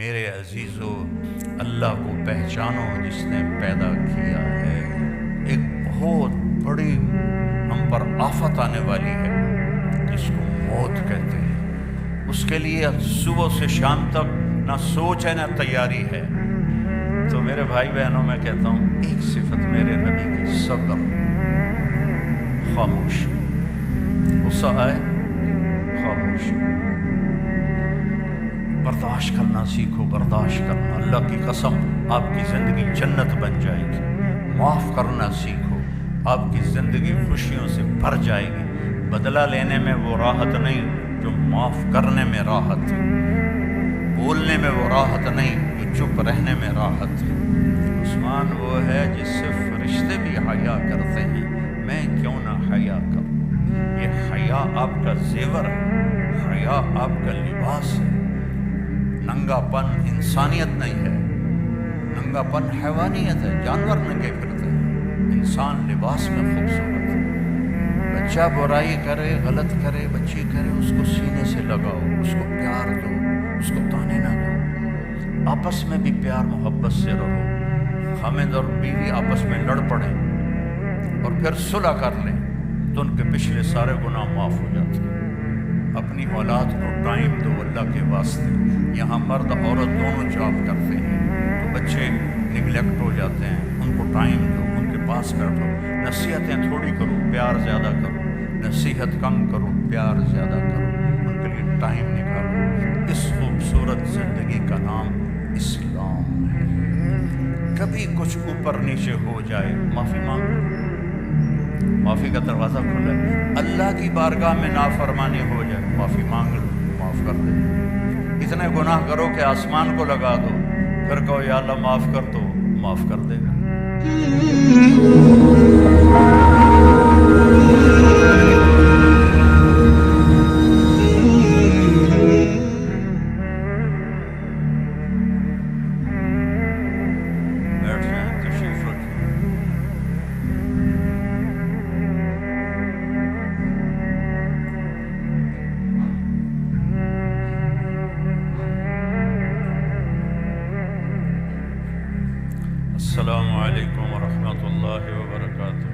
میرے عزیزو، اللہ کو پہچانو جس نے پیدا کیا ہے۔ ایک بہت بڑی ہم پر آفت آنے والی ہے جس کو موت کہتے ہیں۔ اس کے لیے صبح سے شام تک نہ سوچ ہے نہ تیاری ہے۔ تو میرے بھائی بہنوں، میں کہتا ہوں ایک صفت میرے نبی کی، صبر، خاموش، غصہ آئے خاموش، برداشت کرنا سیکھو، برداشت کرنا۔ اللہ کی قسم آپ کی زندگی جنت بن جائے گی۔ معاف کرنا سیکھو، آپ کی زندگی خوشیوں سے بھر جائے گی۔ بدلہ لینے میں وہ راحت نہیں جو معاف کرنے میں راحت ہے، بولنے میں وہ راحت نہیں جو چپ رہنے میں راحت ہے۔ عثمان وہ ہے جس سے فرشتے بھی حیا کرتے ہیں، میں کیوں نہ حیا کروں۔ یہ حیا آپ کا زیور ہے، حیا آپ کا لباس ہے۔ ننگا پن انسانیت نہیں ہے، ننگا پن حیوانیت ہے، جانور ننگے پھرتے ہیں، انسان لباس میں خوبصورت ہے۔ بچہ برائی کرے، غلط کرے، بچی کرے، اس کو سینے سے لگاؤ، اس کو پیار دو، اس کو تانے نہ دو۔ آپس میں بھی پیار محبت سے رہو۔ خامد اور بیوی آپس میں لڑ پڑیں اور پھر صلح کر لیں تو ان کے پچھلے سارے گناہ معاف ہو جاتے ہیں۔ اپنی اولاد کو ٹائم دو اللہ کے واسطے۔ یہاں مرد عورت دونوں جاب کرتے ہیں تو بچے نگلیکٹ ہو جاتے ہیں، ان کو ٹائم دو، ان کے پاس بیٹھو۔ نصیحتیں تھوڑی کرو، پیار زیادہ کرو۔ نصیحت کم کرو، پیار زیادہ کرو، ان کے لیے ٹائم نکالو۔ اس خوبصورت زندگی کا نام اسلام ہے۔ کبھی کچھ اوپر نیچے ہو جائے، معافی مانگو، معافی کا دروازہ کھلا ہے۔ اللہ کی بارگاہ میں نافرمانی ہو جائے، معافی مانگ لو، معاف کر دے۔ اتنے گناہ کرو کہ آسمان کو لگا دو، پھر کہو یا اللہ معاف کر، تو معاف کر دے گا۔ بیٹھ جائیں، تشریف رکھیں۔ السلام علیکم ورحمۃ اللہ وبرکاتہ۔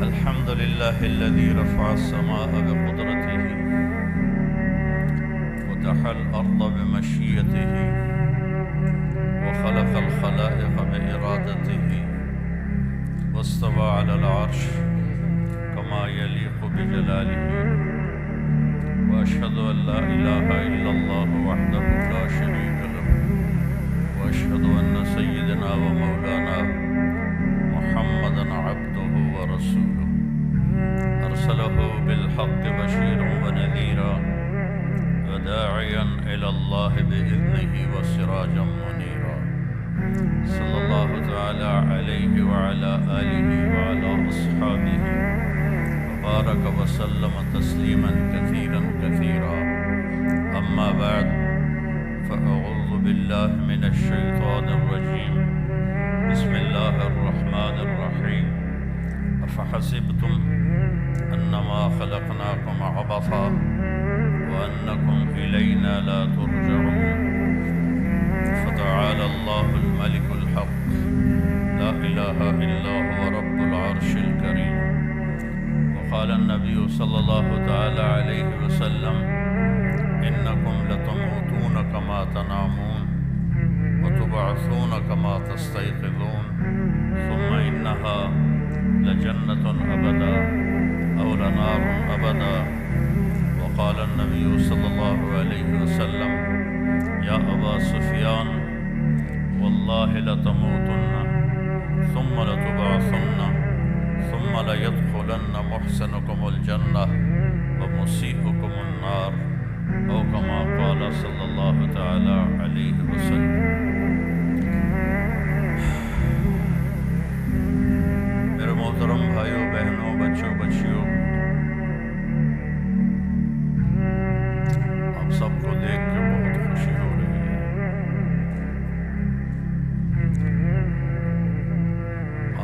الحمد للہ الذی رفع السماء بقدرته ودحى الأرض بمشیئته وخلق الخلائق بإرادته واستوى على العرش كما يليق بجلاله وأشهد أن لا إله إلا الله وحده لا شريك له وأشهد أن سيدنا ومولانا محمدا عبده ورسوله أرسله بالحق بشيرا ونذيرا وداعيا إلى الله بإذنه وسراجا منيرا صلى الله تعالى عليه وعلى آله وعلى أصحابه بارك وسلم تسلیما كثيرا كثيرا۔ اما بعد فاعوذ باللہ من الشیطان الرجیم، بسم اللہ الرحمن الرحیم۔ افحسبتم انما خلقناكم عبثا وانکم الینا لا ترجعون، فتعالى الله الملك الحق لا اله الا هو رب العرش الكريم۔ قال النبي صلى الله تعالى عليه وسلم إنكم لتموتون كما تنامون وتبعثون كما تستيقظون ثم إنها لجنة أبدا أو لنار أبدا۔ وقال النبي صلى الله عليه وسلم يا أبا سفيان والله لتموتن ثم لتبعثن ثم ليدخلن محسنكم الجنة ومسيئكم النار، أو كما قال صلى الله تعالى عليه وسلم۔ میرے محترم بھائیوں بہنوں، بچوں بچیوں، آپ سب کو دیکھ کے بہت خوشی ہو رہی ہے۔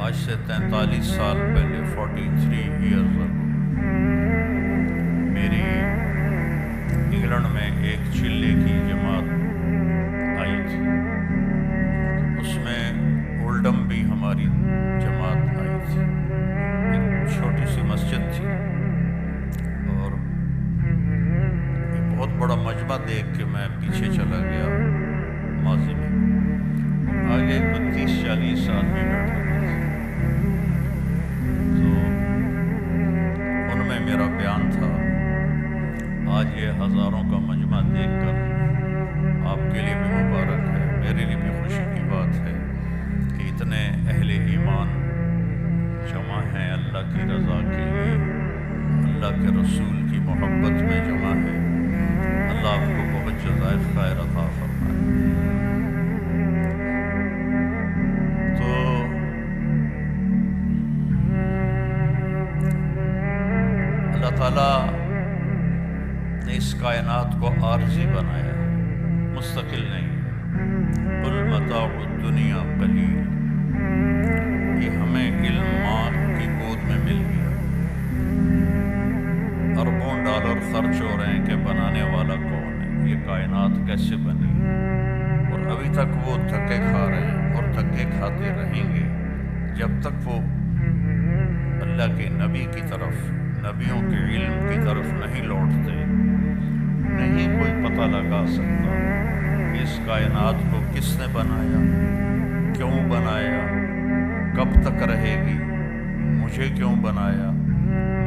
آج سے 43 سال پہلے 43 ایئرز اگو دیکھ کے میں پیچھے چلا گیا ماضی میں، آگے کوئی 30-40 آدمی بیٹھے ہوئے تھے، تو ان میں میرا بیان تھا۔ آج یہ ہزاروں کا مجمع دیکھ کر آپ کے لیے بھی مبارک ہے، میرے لیے بھی خوشی کی بات ہے کہ اتنے اہل ایمان جمع ہیں اللہ کی رضا کے لیے، اللہ کے رسول کی محبت میں جمع ہے۔ اللہ آپ کو بہت جزائے خیر عطا فرمائے۔ تو اللہ تعالیٰ نے اس کائنات کو عارضی بنایا، مستقل نہیں۔ قل متاع الدنیا قلیل، یہ ہمیں علم ماں کی گود میں مل گیا، اربوں ڈالر خرچ ہو رہے ہیں کہ بنانے والا کون ہے، یہ کائنات کیسے بنی، اور ابھی تک وہ دھکے کھا رہے ہیں اور دھکے کھاتے رہیں گے جب تک وہ اللہ کے نبی کی طرف، نبیوں کے علم کی طرف نہیں لوٹتے۔ نہیں کوئی پتہ لگا سکتا کہ اس کائنات کو کس نے بنایا، کیوں بنایا، کب تک رہے گی، مجھے کیوں بنایا،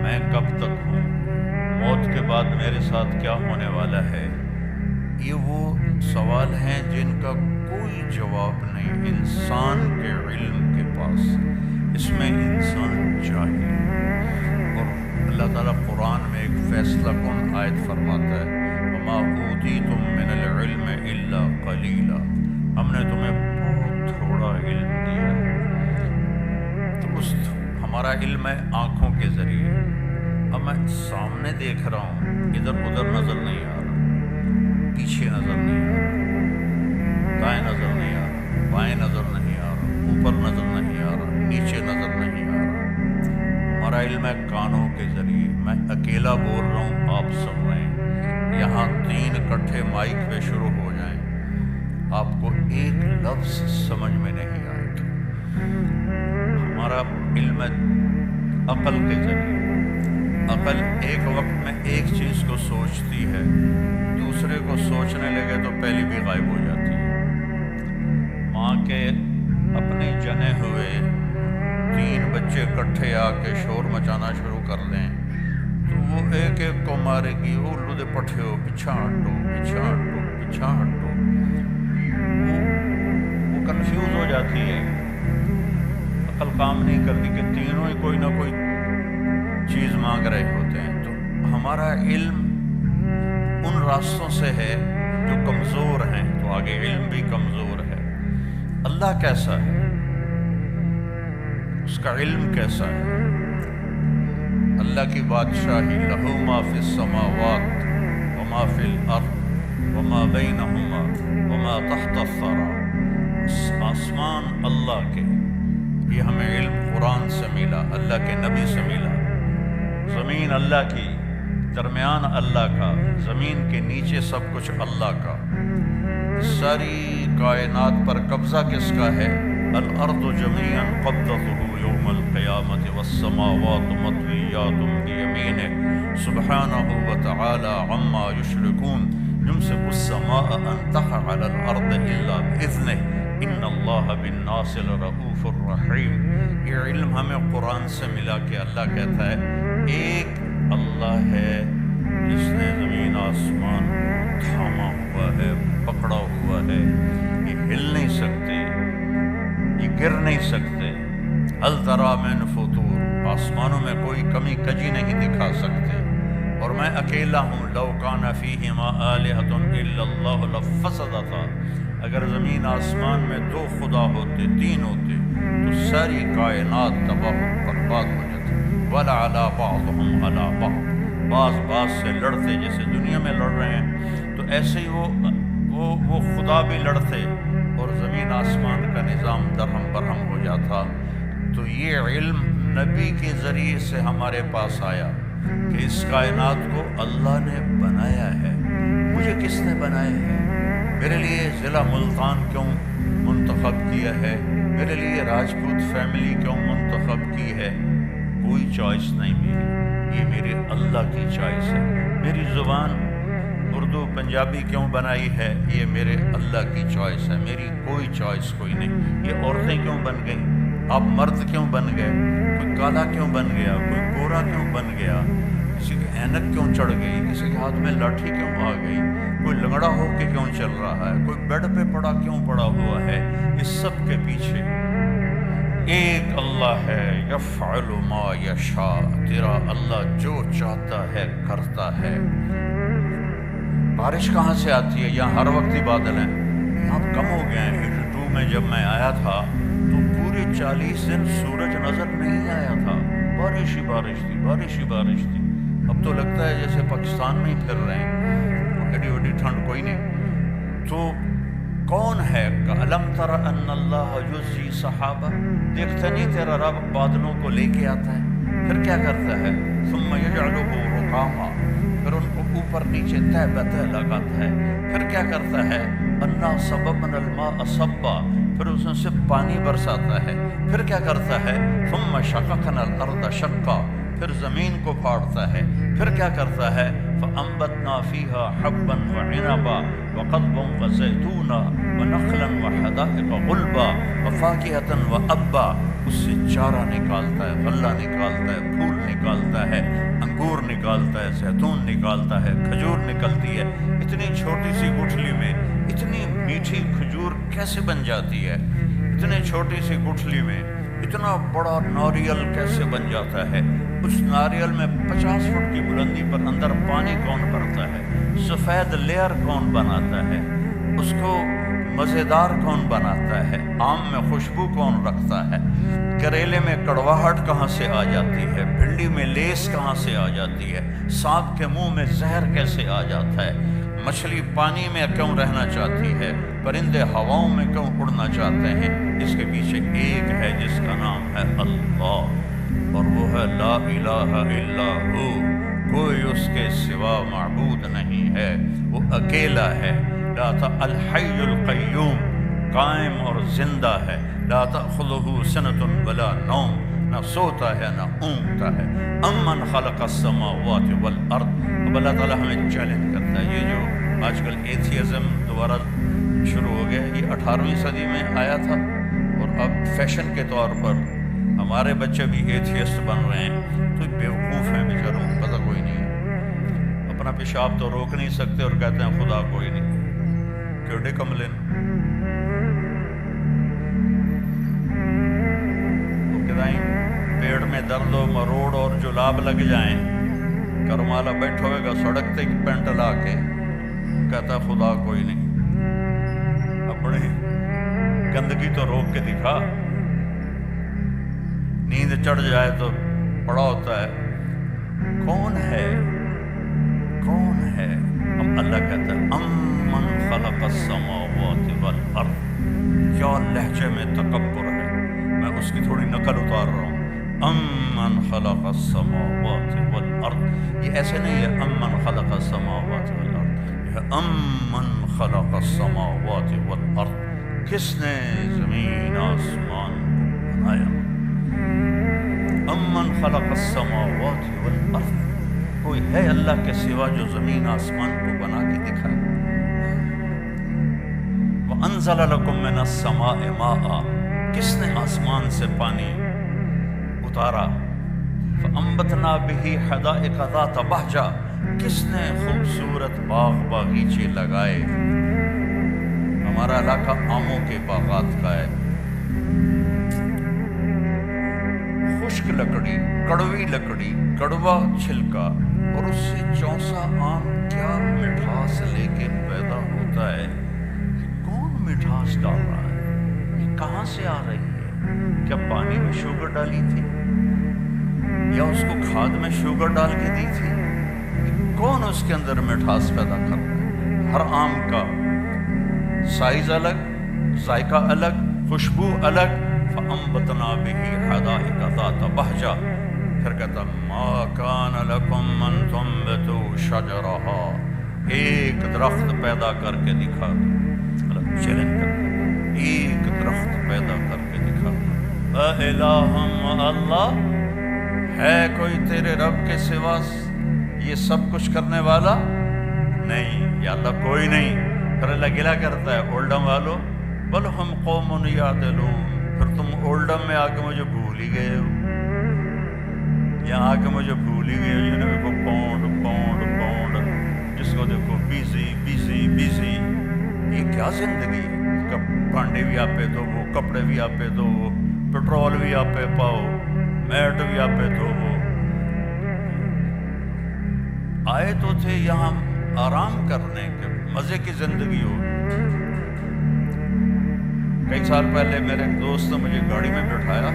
میں کب تک ہوں، موت کے بعد میرے ساتھ کیا ہونے والا ہے۔ یہ وہ سوال ہیں جن کا کوئی جواب نہیں انسان کے علم کے پاس، اس میں انسان جاہل۔ اور اللہ تعالیٰ قرآن میں ایک فیصلہ کن آیت فرماتا ہے، وَمَا أُوتِيتُم مِّنَ الْعِلْمِ إِلَّا قَلِيلًا، ہم نے تمہیں بہت تھوڑا علم دیا ہے۔ تو اس ہمارا علم ہے آنکھوں کے ذریعے، اب میں سامنے دیکھ رہا ہوں، ادھر ادھر نظر نہیں آ رہا، پیچھے نظر نہیں آ رہا، دائیں نظر نہیں آ رہا، بائیں نظر نہیں آ رہا، اوپر نظر نہیں آ رہا، نیچے نظر نہیں آ رہا۔ ہمارا علم ہے کانوں کے ذریعے، میں اکیلا بول رہا ہوں، آپ سن رہے ہیں، یہاں 3 اکٹھے مائک پہ شروع ہو جائیں، آپ کو ایک لفظ سمجھ میں نہیں آئے گا۔ ہمارا علم ہے عقل کے ذریعے، عقل ایک وقت میں ایک چیز کو سوچتی ہے، دوسرے کو سوچنے لگے تو پہلی بھی غائب ہو جاتی ہے۔ ماں کے اپنے جنے ہوئے 3 بچے اکٹھے آ کے شور مچانا شروع کر دیں تو وہ ایک ایک کو مارے گی، وہ لودے پٹھے ہو، پیچھا ہٹو، پیچھا ہٹو، پیچھا ہٹو، وہ کنفیوز ہو جاتی ہے، عقل کام نہیں کرتی کہ تینوں ہی کوئی نہ کوئی چیز مانگ رہے ہوتے ہیں۔ تو ہمارا علم ان راستوں سے ہے جو کمزور ہیں، تو آگے علم بھی کمزور ہے۔ اللہ کیسا ہے، اس کا علم کیسا ہے؟ اللہ کی بادشاہی، لہو ما فی السماوات وما فی الارض وما بینہما وما تحت الثری، آسمان اللہ کے، یہ ہمیں علم قرآن سے ملا، اللہ کے نبی سے ملا۔ زمین اللہ کی، درمیان اللہ کا، زمین کے نیچے سب کچھ اللہ کا۔ ساری کائنات پر قبضہ کس کا ہے؟ الارض جميعا قبضته يوم القيامة والسماوات مطويات بيمينه سبحانه وتعالى عما يشركون يمسك السماء أن تقع على الأرض إلا بإذنه إن الله بالناس لرؤوف رحيم۔ یہ علم ہمیں قرآن سے ملا کہ اللہ کہتا ہے ایک اللہ ہے جس نے زمین آسمان تھاما ہوا ہے، پکڑا ہوا ہے، یہ ہل نہیں سکتے، یہ گر نہیں سکتے۔ ہل تری من فطور، آسمانوں میں کوئی کمی کجی نہیں دکھا سکتے، اور میں اکیلا ہوں۔ لو کان فیہما آلہۃ الا اللہ لفسدتا، اگر زمین آسمان میں 2 خدا ہوتے، 3 ہوتے تو ساری کائنات تباہ برباد ہو جاتی۔ وَلَعَلَىٰ بَعْضُهُمْ عَلَىٰ بَعْضٍ، بعض سے لڑتے، جیسے دنیا میں لڑ رہے ہیں، تو ایسے ہی وہ خدا بھی لڑتے اور زمین آسمان کا نظام درہم برہم ہو جاتا۔ تو یہ علم نبی کے ذریعے سے ہمارے پاس آیا کہ اس کائنات کو اللہ نے بنایا ہے۔ مجھے کس نے بنایا ہے؟ میرے لیے ضلع ملتان کیوں منتخب کیا ہے؟ میرے لیے راجپوت فیملی کیوں منتخب کی ہے؟ کوئی چوائس نہیں میری، یہ میرے اللہ کی چوائس ہے۔ میری زبان اردو پنجابی کیوں بنائی ہے؟ یہ میرے اللہ کی چوائس ہے، میری کوئی چوائس کوئی نہیں۔ یہ عورتیں کیوں بن گئیں؟ آپ مرد کیوں بن گئے؟ کوئی کالا کیوں بن گیا؟ کوئی گورا کیوں بن گیا؟ کسی کی اینک کیوں چڑھ گئی؟ کسی کے ہاتھ میں لاٹھی کیوں آ گئی؟ کوئی لنگڑا ہو کے کیوں چل رہا ہے؟ کوئی بیڈ پہ پڑا کیوں پڑا ہوا ہے؟ اس سب کے پیچھے ایک اللہ ہے، یفعل ما یشاء، تیرا اللہ جو چاہتا ہے کرتا ہے۔ بارش کہاں سے آتی ہے؟ یہاں ہر وقت ہی بادل ہیں، یہاں کم ہو گئے ہیں۔ 82 میں جب میں آیا تھا تو پورے 40 دن سورج نظر نہیں آیا تھا، بارش ہی بارش تھی، بارش ہی بارش تھی۔ اب تو لگتا ہے جیسے پاکستان میں ہی پھر رہے ہیں، ایڈی وڈی ٹھنڈ کوئی نہیں۔ تو کون ہے؟ علم تر ان اللہ یزجی سحابہ، دیکھتے نہیں تیرا رب بادلوں کو لے کے آتا ہے، پھر کیا کرتا ہے؟ ثم یجعلہ رکاما، پھر ان کو اوپر نیچے تہ بتہ لگاتا ہے، پھر کیا کرتا ہے؟ انا صببنا الماء صبا، پھر اس میں سے پانی برساتا ہے، پھر کیا کرتا ہے؟ ثم شققنا الارض شقا، پھر زمین کو پھاڑتا ہے، پھر کیا کرتا ہے؟ فانبتنا فیہا حبا وعنبا وقضبا وزیتونا ونخلا وحدائق غلبا وفاکہۃ وابا، اس سے چارہ نکالتا ہے، غلہ نکالتا ہے، پھول نکالتا ہے، انگور نکالتا ہے، زیتون نکالتا ہے، کھجور نکلتی ہے۔ اتنی چھوٹی سی گٹھلی میں اتنی میٹھی کھجور کیسے بن جاتی ہے؟ اتنی چھوٹی سی گٹھلی میں اتنا بڑا ناریل کیسے بن جاتا ہے؟ اس ناریل میں 50 فٹ کی بلندی پر اندر پانی کون بھرتا ہے؟ سفید لیئر کون بناتا ہے؟ اس کو مزیدار کون بناتا ہے؟ آم میں خوشبو کون رکھتا ہے؟ کریلے میں کڑواہٹ کہاں سے آ جاتی ہے؟ بھنڈی میں لیس کہاں سے آ جاتی ہے؟ سانپ کے منہ میں زہر کیسے آ جاتا ہے؟ مچھلی پانی میں کیوں رہنا چاہتی ہے؟ پرندے ہواؤں میں کیوں اڑنا چاہتے ہیں؟ اس کے پیچھے ایک ہے جس کا نام ہے اللہ، اور وہ ہے لا الہ الا ہو، کوئی اس کے سوا معبود نہیں ہے، وہ اکیلا ہے۔ لا الحی القیوم، قائم اور زندہ ہے۔ لا تأخذہ سنۃ ولا نوم، نہ سوتا ہے نہ اونگتا ہے۔ امن خلق السماوات والارض، اب اللہ تعالیٰ ہمیں چیلنج کرتا ہے۔ یہ جو آج کل ایتھیزم دوبارہ شروع ہو گیا، یہ 18ویں صدی میں آیا تھا، اور اب فیشن کے طور پر ہمارے بچے بھی ایتھیسٹ بن رہے ہیں۔ تو بیوقوف ہیں بیچاروں کو پتہ کوئی نہیں ہے، اپنا پیشاب تو روک نہیں سکتے اور کہتے ہیں خدا کوئی نہیں، کیڑے کملے پیڑ میں درد و مروڑ اور جلاب لگ جائیں، کرمالا بیٹھا ہوئے گا سڑک تک پینٹ لا کے کہتا خدا کوئی نہیں۔ اپنی گندگی تو روک کے دکھا، نیند چڑھ جائے تو پڑا ہوتا ہے کون ہے؟ کون ہے؟ اب اللہ کہتا ہے امن خلق السماوات والارض، کیا لہجے میں تکبر ہے، میں اس کی تھوڑی نقل اتار رہا ہوں۔ امن خلق السماوات والارض، یہ ایسے نہیں ہے امن خلق السماوات والارض، یہ امن خلق السماوات والارض، کس نے زمین آسمان کو بنایا؟ امن خلق السماوات والارض، کوئی ہے اللہ کے سوا جو زمین آسمان کو بنا کے دکھائے؟ وَأَنزَلَ لَكُم مِّنَ السَّمَاءِ مَاءً، کس نے آسمان سے پانی اتارا؟ فَأَنبَتْنَا بِهِ حَدَائِقَ ذَاتَ بَهْجَةٍ، کس نے خوبصورت باغ باغیچے لگائے؟ ہمارا علاقہ آموں کے باغات کا ہے، خشک لکڑی، کڑوی لکڑی، کڑوا چھلکا، اور اس سے چونسا آم کیا مٹھاس لے کے پیدا ہوتا ہے۔ کون مٹھاس ڈال رہا ہے؟ یہ کہاں سے آ رہی ہے؟ کیا پانی میں شوگر ڈالی تھی یا اس کو کھاد میں شوگر ڈال کے دی تھی؟ کون اس کے اندر مٹھاس پیدا کر رہا ہے؟ ہر آم کا سائز الگ، ذائقہ الگ، خوشبو الگ۔ فَأَنبَتْنَا بِهِ حَدَائِقَ ذَاتَ بَهْجَةٍ، پھر کہتا مَا كَانَ لَكُمْ أَن تُنبِتُوا شَجَرَهَا، ایک درخت پیدا کر کے دکھا دو۔ اللہ چیلنج کرتا، ایک درخت پیدا کر کے دکھا دو۔ اَإِلَٰهٌ مَّعَ اللَّهِ، ہے کوئی تیرے رب کے سوا یہ سب کچھ کرنے والا؟ نہیں یا اللہ کوئی نہیں. پھر اللہ گلا کرتا ہے اولڈم والو بل ہم قوم یعدلون، پھر تم اولڈم میں آ کے مجھے بھول ہی گئے ہو، یہاں آ کے مجھے بھول ہی گئے ہو. جنہیں دیکھو پونڈ پونڈ پونڈ، جس کو دیکھو بیزی بیزی بیزی. یہ کیا زندگی ہے؟ بھانڈے بھی آپ پہ دو، وہ کپڑے بھی آپ پہ دو، پیٹرول بھی آپ پہ پاؤ، میٹ بھی آپ پہ دو. وہ آئے تو تھے یہاں آرام کرنے کے، مزے کی زندگی ہو. کئی سال پہلے میرے ایک دوست نے مجھے گاڑی میں بٹھایا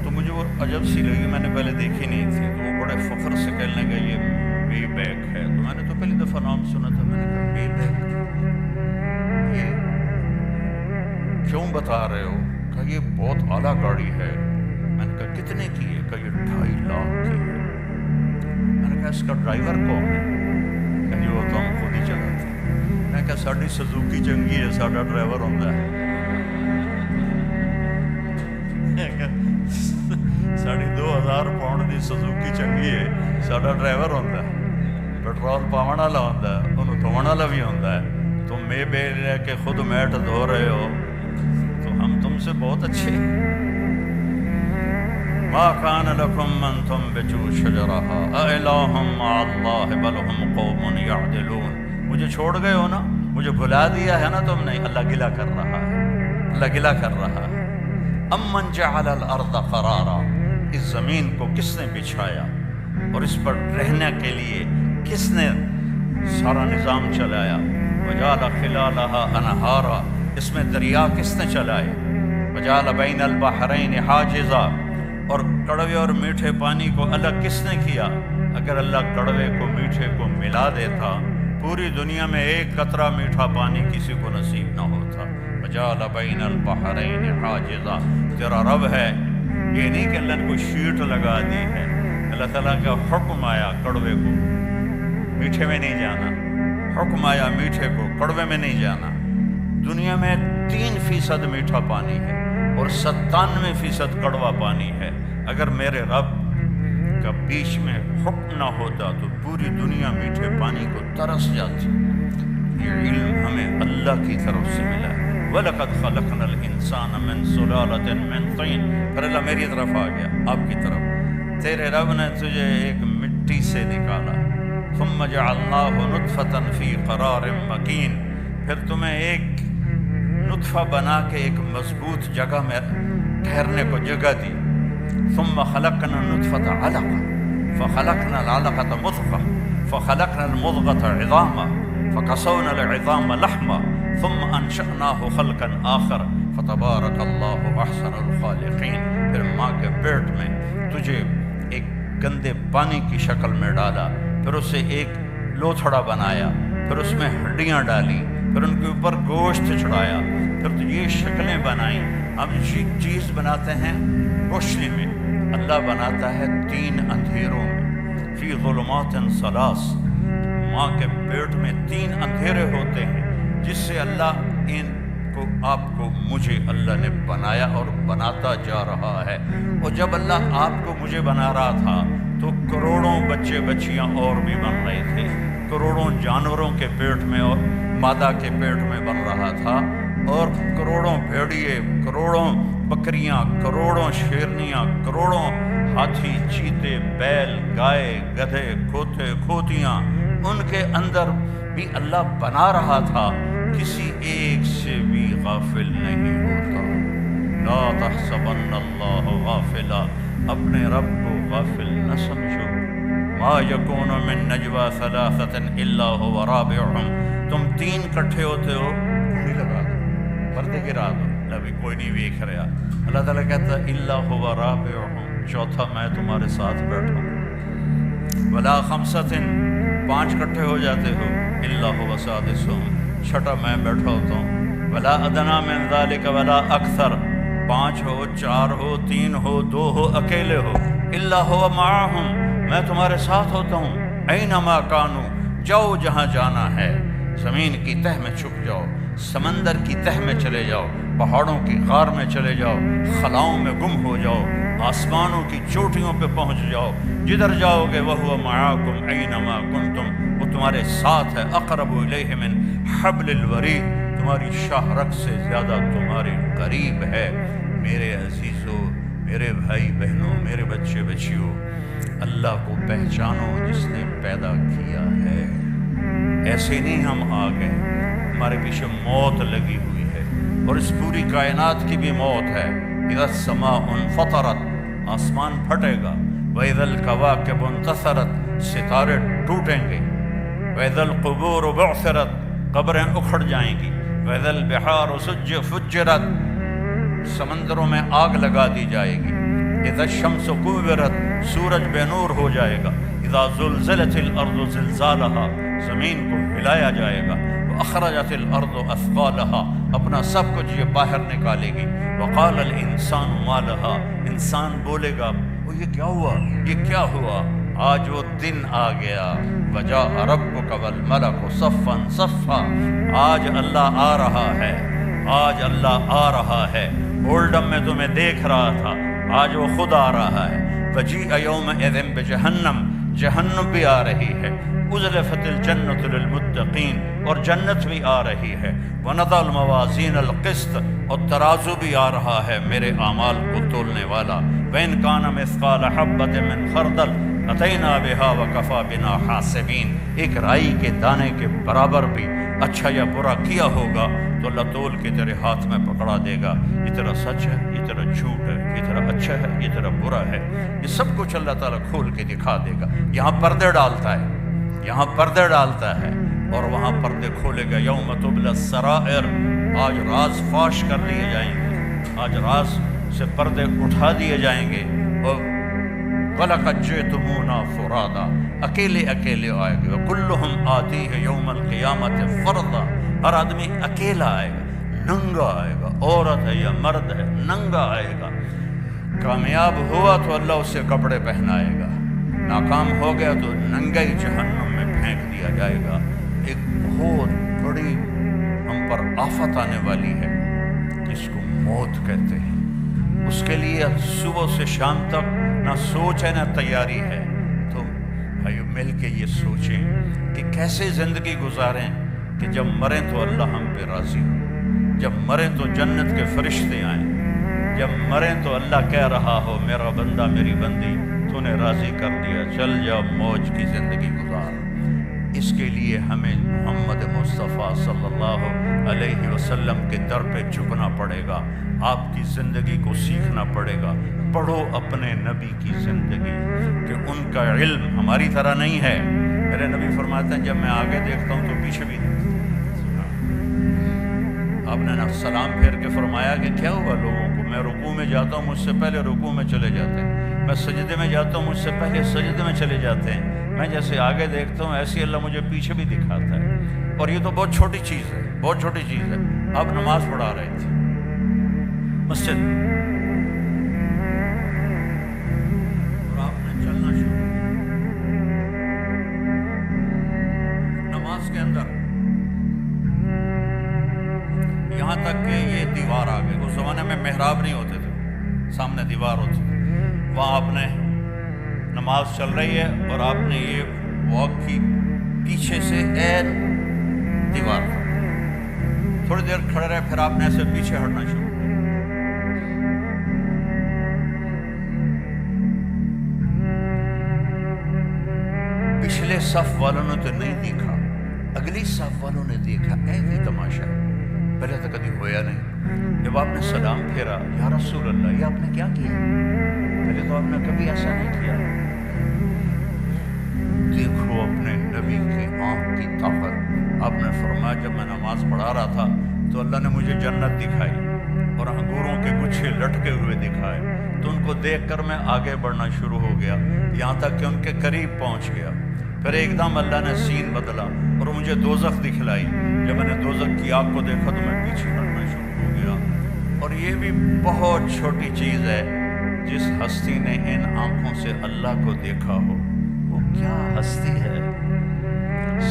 تو مجھے وہ عجب سی لگی، میں نے پہلے دیکھی نہیں تھی. تو وہ بڑے فخر سے کہنے لگا یہ بے بیک ہے. تو میں نے تو پہلی دفعہ نام سنا تھا. میں نے کہا بے بیک یہ کیوں بتا رہے ہو؟ کہا یہ بہت اعلیٰ گاڑی ہے. میں نے کہا کتنے کی ہے؟ کہا یہ 2.5 لاکھ کی ہے. میں نے کہا اس کا ڈرائیور کون ہے؟ کہ جی وہ تو ہم خود ہی چلاتے ہیں. میں کہا ساڑی سزوکی چنگی ہے، ساڑا ڈرائیور ہوتا ہے. ساڑی 2000 پاؤنڈ دی سزوکی چنگی ہے، ساڑا ڈرائیور ہوتا ہے. پیٹرول پاون والا ہوتا ہے، انہوں دھونے والا بھی ہوتا ہے. تم میں بے رہ کے خود میٹ دھو رہے ہو تو ہم تم سے بہت اچھے. ما کان لکم ان تنبتوا شجرها االہ مع اللہ بل ہم قوم یعدلون. مجھے چھوڑ گئے ہو نا، مجھے بھلا دیا ہے نا تم نے. اللہ گلہ کر رہا ہے، اللہ گلہ کر رہا ہے. امن جعل الارض قرارا، اس زمین کو کس نے بچھایا اور اس پر رہنے کے لیے کس نے سارا نظام چلایا. وجعل خلالها انہارا، اس میں دریا کس نے چلائے. وجعل بین البحرین حاجزا، اور کڑوے اور میٹھے پانی کو الگ کس نے کیا. اگر اللہ کڑوے کو میٹھے کو ملا دیتا پوری دنیا میں ایک قطرہ میٹھا پانی کسی کو نصیب نہ ہوتا. وجعل بین البحرین حاجزا، تیرا رب ہے. یہ نہیں کہ اللہ نے کوئی شیٹ لگا دی ہے. اللہ تعالیٰ کا حکم آیا کڑوے کو میٹھے میں نہیں جانا، حکم آیا میٹھے کو کڑوے میں نہیں جانا. دنیا میں 3% میٹھا پانی ہے اور 97% کڑوا پانی ہے. اگر میرے رب کا بیچ میں حکم نہ ہوتا تو پوری دنیا میٹھے پانی کو ترس جاتی. یہ علم ہمیں اللہ کی طرف سے ملا ہے. وَلَقَدْ خَلَقْنَا الْإِنسَانَ مِنْ صُلَالَةٍ مِنْ طِينٍ. پھر اللہ میری طرف آ گیا، آپ کی طرف. تیرے رب نے تجھے ایک مٹی سے نکالا. ثُمَّ جَعَلْنَاهُ نُطْفَةً فِي قَرَارٍ مَكِينٍ، پھر تمہیں ایک نطفہ بنا کے ایک مضبوط جگہ میں ٹھہرنے کو جگہ دی. ثُمَّ خَلَقْنَا النُّطْفَةَ عَلَقَةً فَخَلَقْنَا الْعَلَقَةَ مُضْغَةً فَخَلَقْنَا الْمُضْغَةَ عِظَامًا فَكَسَوْنَا الْعِظَامَ لَحْمًا ثُمَّ أَنشَأْنَاهُ خَلْقًا آخَرَ فَتَبَارَكَ اللَّهُ أَحْسَنُ الْخَالِقِينَ. پھر ماں کے پیٹ میں تجھے ایک گندے پانی کی شکل میں ڈالا، پھر اسے ایک لوتھڑا بنایا، پھر اس میں ہڈیاں ڈالی، پھر ان کے اوپر گوشت چڑھایا، پھر تو یہ شکلیں بنائیں. ہم چیز بناتے ہیں روشنی میں، اللہ بناتا ہے 3 اندھیروں میں. فی ظلمات ثلاث، ماں کے پیٹ میں 3 اندھیرے ہوتے ہیں جس سے اللہ ان کو آپ کو مجھے اللہ نے بنایا اور بناتا جا رہا ہے. اور جب اللہ آپ کو مجھے بنا رہا تھا تو کروڑوں بچے بچیاں اور بھی بن رہے تھے. کروڑوں جانوروں کے پیٹ میں اور مادہ کے پیٹ میں بن رہا تھا، اور کروڑوں بھیڑیے، کروڑوں بکریاں، کروڑوں شیرنیاں، کروڑوں ہاتھی، چیتے، بیل، گائے، گدھے، کھوتے، کھوتیاں، ان کے اندر بھی اللہ بنا رہا تھا. کسی ایک سے بھی غافل نہیں ہوتا. لا تحسبن اللہ غافلا، اپنے رب کو غافل نہ سمجھو. ما یکون من نجوا ثلاثۃ الا هو رابعهم، تم 3 کٹھے ہوتے ہو، کنڈی لگا دو، پردے گرا دو، ابھی کوئی نہیں دیکھ رہا. اللہ تعالیٰ کہتا ہے الا هو رابعهم، چوتھا میں تمہارے ساتھ بیٹھا ہوں. ولا خمسۃ، 5 کٹھے ہو جاتے ہو، الا هو سادسهم، چھٹا میں بیٹھا ہوتا ہوں. ولا ادنا من ذلك ولا اکثر، 5 ہو، 4 ہو، 3 ہو، 2 ہو، اکیلے ہو، الا هو معهم، میں تمہارے ساتھ ہوتا ہوں. اینما کانوا، جاؤ جہاں جانا ہے. زمین کی تہ میں چھپ جاؤ، سمندر کی تہ میں چلے جاؤ، پہاڑوں کی غار میں چلے جاؤ، خلاؤں میں گم ہو جاؤ، آسمانوں کی چوٹیوں پہ پہنچ جاؤ. جدھر جاؤ گے وَهُوَ مَعَاكُمْ أَيْنَمَا كُنْتُمْ، وہ تمہارے ساتھ ہے، اقرب الیہ من حبل الورید، تمہاری شاہ رگ سے زیادہ تمہارے قریب ہے۔ میرے عزیزو، میرے بھائی بہنوں، میرے بچے بچیوں، اللہ کو پہچانو جس نے پیدا کیا ہے۔ ایسے نہیں ہم آ گئے، ہمارے پیچھے موت لگی ہوئی ہے، اور اس پوری کائنات کی بھی موت ہے۔ اذا السماء انفطرت، آسمان پھٹے گا، وَإِذَا الْكَوَاكِبُ انتثرت، ستارے ٹوٹیں گے، وَإِذَا الْقُبُورُ بُعْثِرَتْ، قبریں اکھڑ جائیں گی، وَإِذَا الْبِحَارُ فُجِّرَتْ، سمندروں میں آگ لگا دی جائے گی، اذا الشمس كورت، سورج بے نور ہو جائے گا، اذا زلزلت الارض زلزالها، زمین کو ہلایا جائے گا، واخرجت الارض اثقالها، اپنا سب کچھ یہ باہر نکالے گی، وقال الانسان ما لها، انسان بولے گا وہ یہ کیا ہوا، یہ کیا ہوا، آج وہ دن آ گیا، وجاء ربک والملک صفا صفا، آج اللہ آ رہا ہے، آج اللہ آ رہا ہے، اولڈم میں تمہیں دیکھ رہا تھا، آج وہ خود آ رہا ہے، وجیء یومئذ بجہنم، جہنم بھی آ رہی ہے، ازلفت الجنۃ للمتقین، اور جنت بھی آ رہی ہے، ونضع الموازین القسط، اور ترازو بھی آ رہا ہے میرے اعمال کو تولنے والا، وإن كان مثقال حبۃ من خردل اتینا بها وکفی بنا حاسبین، ایک رائی کے دانے کے برابر بھی اچھا یا برا کیا ہوگا تو اللہ تول کے تیرے ہاتھ میں پکڑا دے گا، یہ تیرا سچ ہے، یہ تیرا جھوٹ ہے، یہ تیرا اچھا ہے، یہ تیرا برا ہے، یہ سب کچھ اللہ تعالیٰ کھول کے دکھا دے گا۔ یہاں پردے ڈالتا ہے، یہاں پردے ڈالتا ہے، اور وہاں پردے کھولے گا، یوم تبلی السرائر، آج راز فاش کر لیے جائیں گے، آج راز سے پردے اٹھا دیے جائیں گے، اور وَلَقَدْ جِئْتُمُونَا فُرَادًا، اکیلے اکیلے آئے گے، وَكُلُّهُمْ آتِيهِ يَوْمَ الْقِيَامَةِ فَرْدًا، ہر آدمی اکیلا آئے گا، ننگا آئے گا، عورت ہے یا مرد ہے، ننگا آئے گا، کامیاب ہوا تو اللہ اسے کپڑے پہنائے گا، ناکام ہو گیا تو ننگا ہی جہنم میں پھینک دیا جائے گا۔ ایک بہت بڑی ہم پر آفت آنے والی ہے جس کو موت کہتے ہیں، اس کے لیے صبح سے شام تک نہ سوچ ہے نہ تیاری ہے۔ تو بھائیو مل کے یہ سوچیں کہ کیسے زندگی گزاریں کہ جب مریں تو اللہ ہم پہ راضی ہو، جب مریں تو جنت کے فرشتے آئیں، جب مریں تو اللہ کہہ رہا ہو میرا بندہ میری بندی تو نے راضی کر دیا، چل جا موج کی زندگی گزار۔ اس کے لیے ہمیں محمد مصطفیٰ صلی اللہ علیہ وسلم کے در پہ جھکنا پڑے گا، آپ کی زندگی کو سیکھنا پڑے گا۔ پڑھو اپنے نبی کی زندگی کہ ان کا علم ہماری طرح نہیں ہے۔ میرے نبی فرماتے ہیں جب میں آگے دیکھتا ہوں تو پیچھے بھی آپ نے نا سلام پھیر کے فرمایا کہ کیا ہوا لوگوں کو، میں رکوع میں جاتا ہوں مجھ سے پہلے رکوع میں چلے جاتے ہیں، میں سجدے میں جاتا ہوں مجھ سے پہلے سجدے میں چلے جاتے ہیں، میں جیسے آگے دیکھتا ہوں ایسی اللہ مجھے پیچھے بھی دکھاتا ہے۔ اور یہ تو بہت چھوٹی چیز ہے، بہت چھوٹی چیز ہے۔ آپ نماز پڑھا رہے تھے مسجد، اور آپ نے چلنا شروع نماز کے اندر، یہاں تک کہ یہ دیوار آ گئی۔ اس زمانے میں محراب نہیں ہوتے تھے، سامنے دیوار ہوتی تھی، وہاں آپ نے نماز چل رہی ہے اور آپ نے یہ واک کی، پیچھے سے عین دیوار، تھوڑی دیر کھڑے رہے، پھر آپ نے ایسے پیچھے ہٹنا شروع کیا۔ پچھلے صف والوں نے تو نہیں دیکھا، اگلی صف والوں نے دیکھا، ایسی تماشا پہلے تو کبھی ہویا نہیں۔ جب آپ نے سلام پھیرا، یا رسول اللہ یہ آپ نے کیا کیا، پہلے تو آپ نے کبھی ایسا نہیں کیا۔ دیکھو اپنے نبی کی آنکھ کی طاقت۔ آپ نے فرمایا جب میں نماز پڑھا رہا تھا تو اللہ نے مجھے جنت دکھائی اور انگوروں کے گچھے لٹکے ہوئے دکھائے، تو ان کو دیکھ کر میں آگے بڑھنا شروع ہو گیا، یہاں تک کہ ان کے قریب پہنچ گیا۔ پھر ایک دم اللہ نے سین بدلا اور مجھے دوزخ دکھلائی۔ جب میں نے دوزخ کی آگ کو دیکھا تو میں پیچھے ہٹنا شروع ہو گیا۔ اور یہ بھی بہت چھوٹی چیز ہے، جس ہستی نے ان آنکھوں سے اللہ کو دیکھا ہو وہ کیا ہستی ہے۔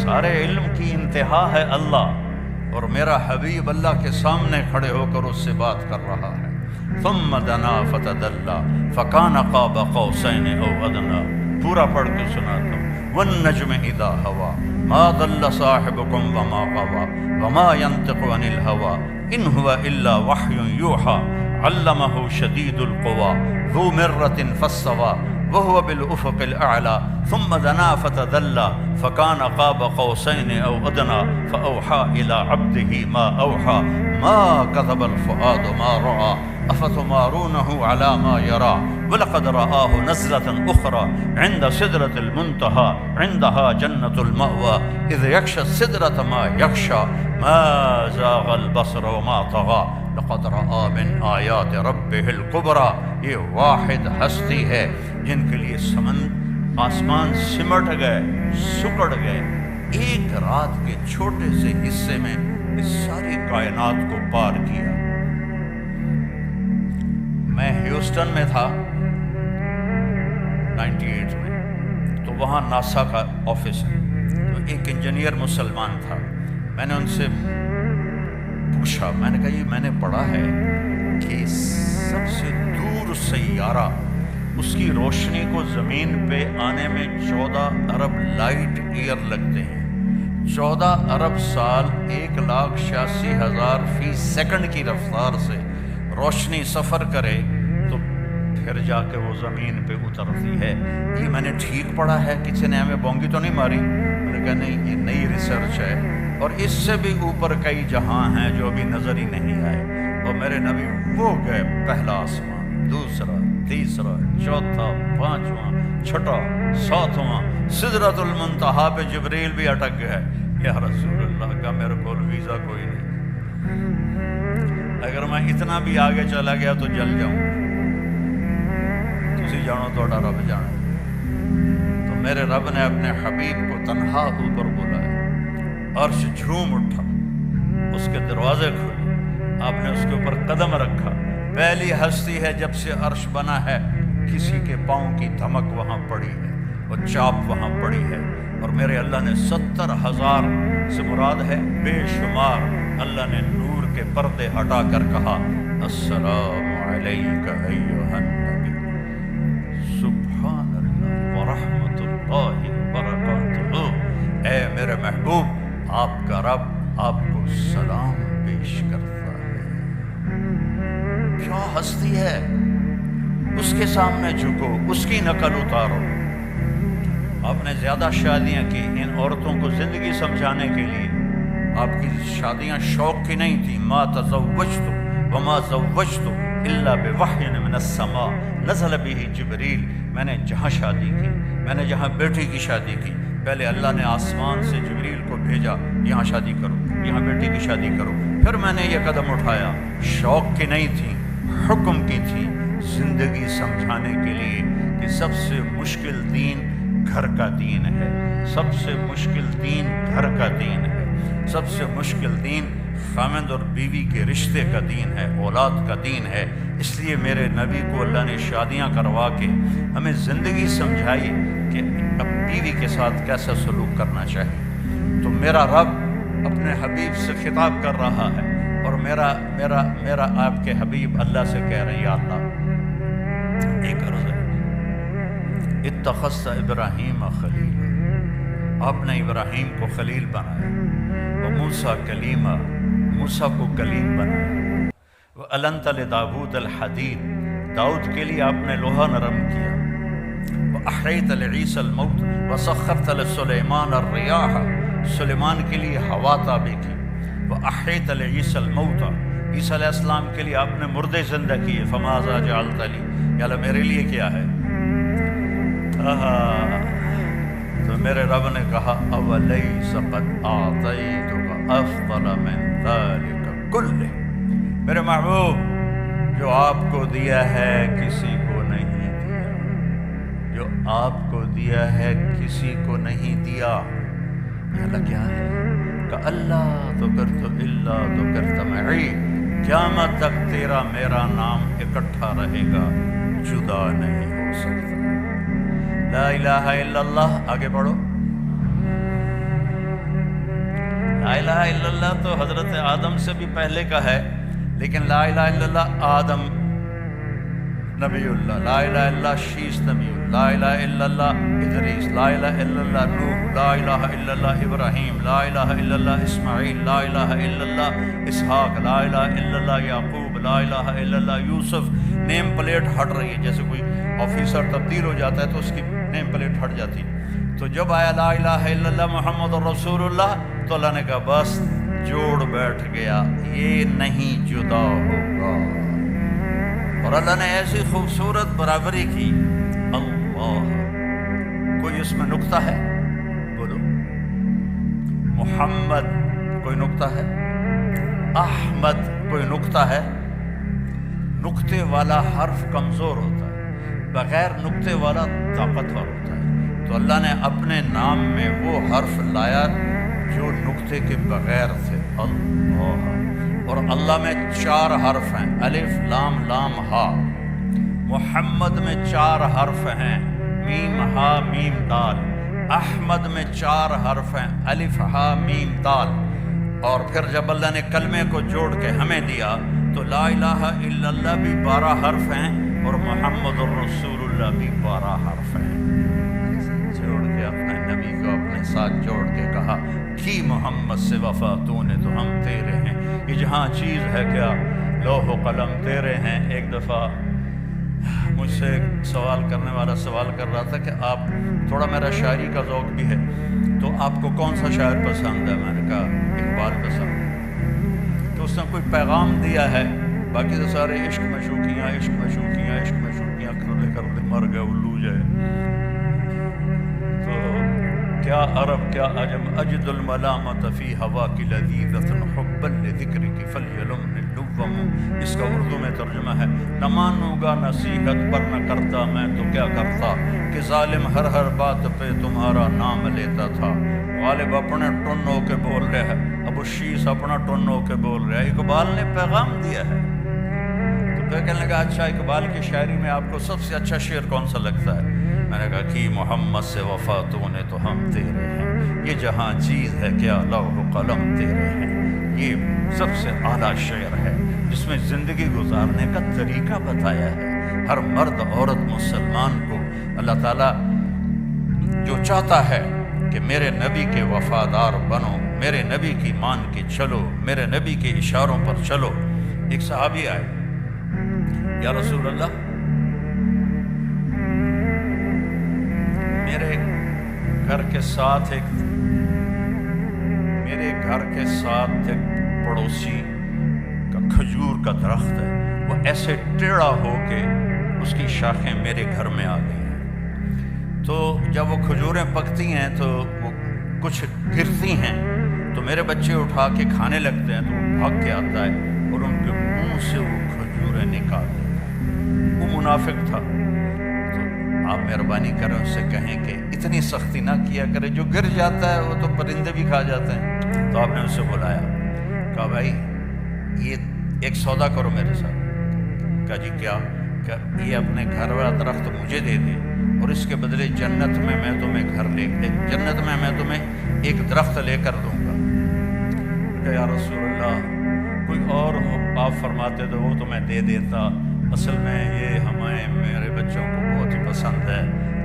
سارے علم کی انتہا ہے اللہ، اور میرا حبیب اللہ کے سامنے کھڑے ہو کر اس سے بات کر رہا ہے۔ ثم دنا فتدلی فکان قاب قوسین او ادنی، پورا پڑھ کے سناتا ہوں۔ والنجم اذا ہوا ما ضل صاحبكم وما غوى وما ينطق عن الهوى ان هو الا وحي يوحى علمه شديد القوى ذو مرة فاستوى وهو بالأفق الأعلى ثم دنا فتدلى فكان قاب قوسين أو أدنى فأوحى إلى عبده ما أوحى ما كذب الفؤاد ما رأى أفتمارونه على ما يرى ولقد رآه نزلة أخرى عند سدرة المنتهى عندها جنة المأوى إذ يغشى السدرة ما يغشى ما زاغ البصر وما طغى لقد رآ من آیات ربہ الکبریٰ. یہ واحد ہستی ہے جن کے لیے آسمان سمٹ گئے، سکڑ گئے، ایک رات کے چھوٹے سے حصے میں اس ساری کائنات کو پار کیا. میں ہیوسٹن میں تھا 98 میں، تو وہاں ناسا کا آفس ہے، تو ایک انجینئر مسلمان تھا. میں نے ان سے پوچھا، میں نے کہا یہ میں نے پڑھا ہے کہ سب سے دور سیارہ اس کی روشنی کو زمین پہ آنے میں 14 ارب لائٹ ایئر لگتے ہیں. 14 ارب سال 1,86,000 فی سیکنڈ کی رفتار سے روشنی سفر کرے تو پھر جا کے وہ زمین پہ اترتی ہے. یہ میں نے ٹھیک پڑھا ہے؟ کسی نے ہمیں بونگی تو نہیں ماری؟ میں نے کہا نہیں، یہ نئی ریسرچ ہے اور اس سے بھی اوپر کئی جہاں ہیں جو ابھی نظر ہی نہیں آئے. اور میرے نبی وہ گئے پہلا آسمان، دوسرا، تیسرا، چوتھا، پانچواں، چھٹا، ساتواں، سدرۃ المنتہا پہ جبریل بھی اٹک گئے. یا رسول اللہ کا میرے کو ویزا کوئی نہیں، اگر میں اتنا بھی آگے چلا گیا تو جل جاؤں. تسی جانو توڑا رب جانا. تو میرے رب نے اپنے حبیب کو تنہا اوپر بلایا، عرش جھوم اٹھا، اس کے دروازے کھلے، آپ نے اس کے اوپر قدم رکھا. پہلی ہستی ہے جب سے عرش بنا ہے کسی کے پاؤں کی دھمک وہاں پڑی ہے اور چاپ وہاں پڑی ہے. اور میرے اللہ نے 70,000 سے مراد ہے بے شمار، اللہ نے نور کے پردے ہٹا کر کہا السلام علیک ایھا النبی سبحان اللہ ورحمۃ اللہ وبرکاتہ. اے میرے محبوب، آپ کا رب آپ کو سلام پیش کرتا ہے. کیا ہستی ہے، اس کے سامنے جھکو، اس کی نقل اتارو. آپ نے زیادہ شادیاں کی ان عورتوں کو زندگی سمجھانے کے لیے. آپ کی شادیاں شوق کی نہیں تھیں. ما تزوجت وما زوجت الا بوحی من السماء نزل به جبریل. میں نے جہاں شادی کی، میں نے جہاں بیٹی کی شادی کی، پہلے اللہ نے آسمان سے جبریل کو بھیجا، یہاں شادی کرو، یہاں بیٹی کی شادی کرو. پھر میں نے یہ قدم اٹھایا. شوق کی نہیں تھی، حکم کی تھی، زندگی سمجھانے کے لیے کہ سب سے مشکل دین گھر کا دین ہے. سب سے مشکل دین گھر کا دین ہے. سب سے مشکل دین خامند اور بیوی کے رشتے کا دین ہے، اولاد کا دین ہے. اس لیے میرے نبی کو اللہ نے شادیاں کروا کے ہمیں زندگی سمجھائی کہ اب بیوی کے ساتھ کیسا سلوک کرنا چاہیے. تو میرا رب اپنے حبیب سے خطاب کر رہا ہے اور میرا آپ کے حبیب اللہ سے کہہ رہے ہیں یا اللہ ایک عرض ہے، اتخذت ابراہیم خلیل، آپ نے ابراہیم کو خلیل بنایا، وموسیٰ کلیمہ، موسیٰ کو کلیم بنایا، وَأَلَنْتَ لِدَاوُودَ الْحَدِيدَ، داؤد کے لیے آپ نے لوہا نرم کیا، وَأَحْيَيْتَ لِعِيسَى الْمَوْتَ وَسَخَّرْتَ لِسُلَيْمَانَ الرِّيَاحَ، سلیمان کے لیے ہوا تابع کی، وَأَحْيَيْتَ لِعِيسَى الْمَوْتَ، عیسیٰ علیہ السلام کے لیے آپ نے مردے زندہ کیے. فَمَاذَا جَعَلْتَ لِي، یا اللہ میرے لیے کیا ہے؟ تو میرے رب نے کہا اَوَلَيْسَ قَدْ أَعْطَيْتُكَ أَفْضَلَ مِنْ ذَلِكَ كُلِّهِ، میرے محبوب جو آپ کو دیا ہے کسی کو نہیں دیا، جو آپ کو دیا ہے کسی کو نہیں دیا. یہ اللہ کیا ہے کہ اللہ ذکرت الا ذکرت معی، قیامت تک تیرا میرا نام اکٹھا رہے گا، جدا نہیں ہو سکتا. لا الہ الا اللہ، آگے بڑھو. لا الہ الا اللہ تو حضرت آدم سے بھی پہلے کا ہے، لیکن لا الہ الا اللہ آدم نبی اللہ، لا الہ الا اللہ شیس نبی اللہ، لا الہ الا اللہ ادریس، لا الہ الا اللہ نوح، لا الہ الا اللہ ابراہیم، لا الہ الا اللہ اسماعیل، لا الہ الا اللہ اسحاق، لا الہ الا اللہ یعقوب، لا الہ الا اللہ یوسف۔ نیم پلیٹ ہٹ رہی ہے، جیسے کوئی آفیسر تبدیل ہو جاتا ہے تو اس کی نیم پلیٹ ہٹ جاتی ہے۔ تو جب آیا لا الہ الا اللہ محمد رسول اللہ تو اللہ نے کہا بس جوڑ بیٹھ گیا، یہ نہیں جدا ہوگا۔ اور اللہ نے ایسی خوبصورت برابری کی۔ اللہ، کوئی اس میں نقطہ ہے؟ بولو۔ محمد کوئی نقطہ ہے؟ احمد کوئی نقطہ ہے؟ نقطے والا حرف کمزور ہوتا ہے، بغیر نقطے والا طاقتور ہوتا ہے۔ تو اللہ نے اپنے نام میں وہ حرف لایا جو نقطے کے بغیر تھے۔ اللہ، اور اللہ میں 4 حرف ہیں، الف لام لام ہا۔ محمد میں 4 حرف ہیں، میم ہا میم دال۔ احمد میں 4 حرف ہیں، الف ہا میم دال۔ اور پھر جب اللہ نے کلمے کو جوڑ کے ہمیں دیا تو لا الہ الا اللہ بھی 12 حرف ہیں اور محمد الرسول اللہ بھی 12 حرف ہیں۔ جوڑ کے اپنے نبی کو اپنے ساتھ جوڑ کے کہا کی محمد سے وفا تو نے تو ہم تیرے ہیں۔ یہ جہاں چیز ہے کیا لوح و قلم تیرے ہیں۔ ایک دفعہ مجھ سے ایک سوال کرنے والا سوال کر رہا تھا کہ آپ تھوڑا، میرا شاعری کا ذوق بھی ہے، تو آپ کو کون سا شاعر پسند ہے؟ میں نے کہا اقبال پسند ہے۔ تو اس نے کوئی پیغام دیا ہے، باقی تو سارے عشق مشوقیاں عشق مشوقیاں عشق مشوقیاں کرتے کرتے مر گئے الو جائے۔ تو کیا عرب کیا عجم اجد الملامت فی ہوا کی لذیذۃ حبا لذکر کی فلیلمن اللوم۔ اس کا اردو میں ترجمہ ہے نہ مانوں گا نصیحت پر نہ کرتا میں تو کیا کرتا کہ ظالم ہر بات پہ تمہارا نام لیتا تھا۔ غالب اپنے ٹن ہو کے بول رہا ہے، ابو شیس اپنا ٹن ہو کے بول رہا ہے۔ اقبال نے پیغام دیا ہے۔ تو پھر کہنے لگا اچھا اقبال کی شاعری میں آپ کو سب سے اچھا شعر کون سا لگتا ہے؟ میں نے کہا کہ محمد سے وفا تو نے تو ہم تیرے ہیں، یہ جہاں چیز ہے کیا لوح و قلم تیرے ہیں۔ یہ سب سے اعلیٰ شعر ہے جس میں زندگی گزارنے کا طریقہ بتایا ہے۔ ہر مرد عورت مسلمان کو اللہ تعالیٰ جو چاہتا ہے کہ میرے نبی کے وفادار بنو، میرے نبی کی مان کے چلو، میرے نبی کے اشاروں پر چلو۔ ایک صحابی آئے، یا رسول اللہ میرے گھر کے ساتھ ایک پڑوسی کا کھجور کا درخت ہے، وہ ایسے ٹیڑھا ہو کے اس کی شاخیں میرے گھر میں آ گئی ہیں۔ تو جب وہ کھجوریں پکتی ہیں تو وہ کچھ گرتی ہیں تو میرے بچے اٹھا کے کھانے لگتے ہیں، تو وہ بھاگ کے آتا ہے اور ان کے منہ سے وہ کھجوریں نکال دیتا ہے۔ وہ منافق تھا۔ تو آپ مہربانی کریں اس سے کہیں کہ اتنی سختی نہ کیا کرے، جو گر جاتا ہے وہ تو پرندے بھی کھا جاتے ہیں۔ تو آپ نے اس سے بلایا، کہا بھائی یہ ایک سودا کرو میرے ساتھ۔ کہا جی کیا؟ کہ یہ اپنے گھر والا درخت مجھے دے دے اور اس کے بدلے جنت میں میں تمہیں ایک درخت لے کر دوں گا۔ کہ یا رسول اللہ کوئی اور ہو آپ فرماتے تو وہ تو میں دے دیتا، اصل میں یہ میرے بچوں کو بہت ہی پسند ہے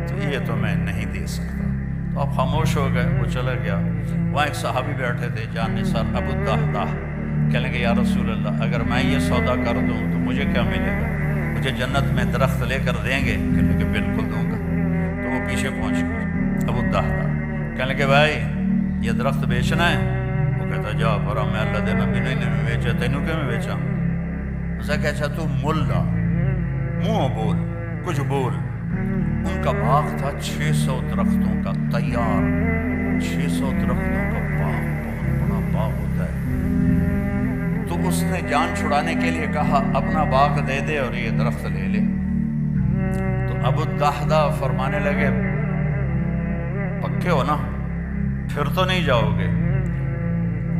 تو یہ تو میں نہیں دے سکتا۔ تو آپ خاموش ہو گئے، وہ چلا گیا۔ وہاں ایک صحابی بیٹھے تھے جان نثار ابو الدحداح، کہنے لگے یا رسول اللہ اگر میں یہ سودا کر دوں تو مجھے کیا ملے گا؟ مجھے جنت میں درخت لے کر دیں گے؟ کہنے لگے بالکل دوں گا۔ تو وہ پیچھے پہنچ گئے ابو الدحداح، کہنے لگے بھائی یہ درخت بیچنا ہے؟ وہ کہتا جا پرا میں اللہ دے نبی نے بیچا، تینوں کیوں میں بیچا؟ اسے کہ اچھا تو ملا منہ بول کچھ بول۔ ان کا باغ تھا 600 درختوں کا تیار، 600 درختوں کا باغ، بہت بڑا باغ ہوتا ہے۔ تو اس نے جان چھڑانے کے لیے کہا اپنا باغ دے دے اور یہ درخت لے لے۔ تو ابو الدحداح فرمانے لگے پکے ہو نا، پھر تو نہیں جاؤ گے؟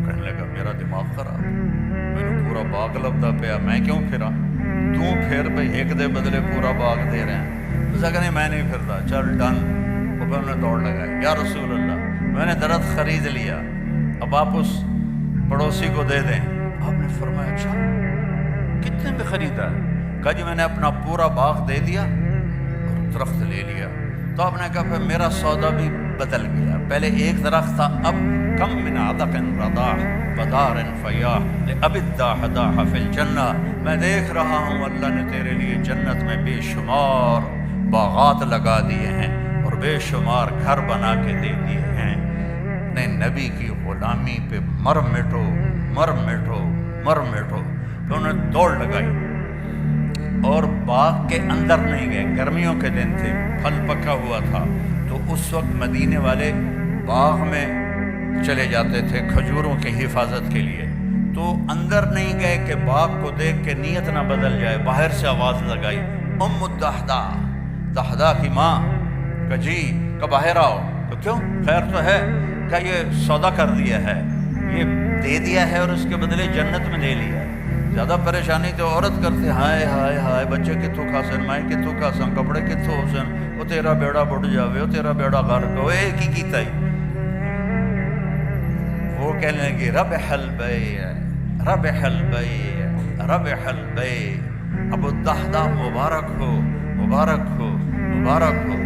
کہنے لگا میرا دماغ خراب، میں نے پورا باغ لبدا پیا، میں کیوں پھرا؟ تو پھر بھائی ایک دے بدلے پورا باغ دے رہے ہیں۔ اسے کہ نہیں میں نہیں پھرتا، چل ڈن۔ وہ پھر انہیں دوڑ لگائی، یا رسول اللہ میں نے درخت خرید لیا، اب آپ اس پڑوسی کو دے دیں۔ آپ نے فرمایا اچھا کتنے میں خریدا ہے؟ کہا جی میں نے اپنا پورا باغ دے دیا اور درخت لے لیا۔ تو آپ نے کہا پھر میرا سودا بھی بدل گیا، پہلے ایک درخت تھا، اب کم من عدق رضاح بدار فیاح لأب الداح داح فی الجنہ، میں دیکھ رہا ہوں اللہ نے تیرے لیے جنت میں بے شمار باغات لگا دیے ہیں اور بے شمار گھر بنا کے دے دیے ہیں، اپنے نبی کی غلامی پہ مر مٹو مر مٹو مر مٹو۔ تو انہوں نے دوڑ لگائی اور باغ کے اندر نہیں گئے، گرمیوں کے دن تھے، پھل پکا ہوا تھا، تو اس وقت مدینے والے باغ میں چلے جاتے تھے کھجوروں کی حفاظت کے لیے، تو اندر نہیں گئے کہ باغ کو دیکھ کے نیت نہ بدل جائے، باہر سے آواز لگائی ام الدحدہ، دحدہ کی ماں، کہ جی کہ باہر آؤ، تو کیوں خیر تو ہے، کہ یہ سودا کر دیا ہے، یہ دے دیا ہے اور اس کے بدلے جنت میں لے لیا ہے۔ زیادہ پریشانی تو عورت کرتے، ہائے ہائے ہائے بچے کتوں کھاسن، مائیں کتوں کھاسن، کپڑے کتوں ہوسن، وہ تیرا بیڑا بڑھ جاوے، وہ تیرا بیڑا غرق ہوئے، ایک ہی کیتا ہی۔ وہ کہنے لگی ربح البیع ربح البیع ربح البیع، ابو الدحدہ مبارک ہو مبارک ہو مبارک ہو،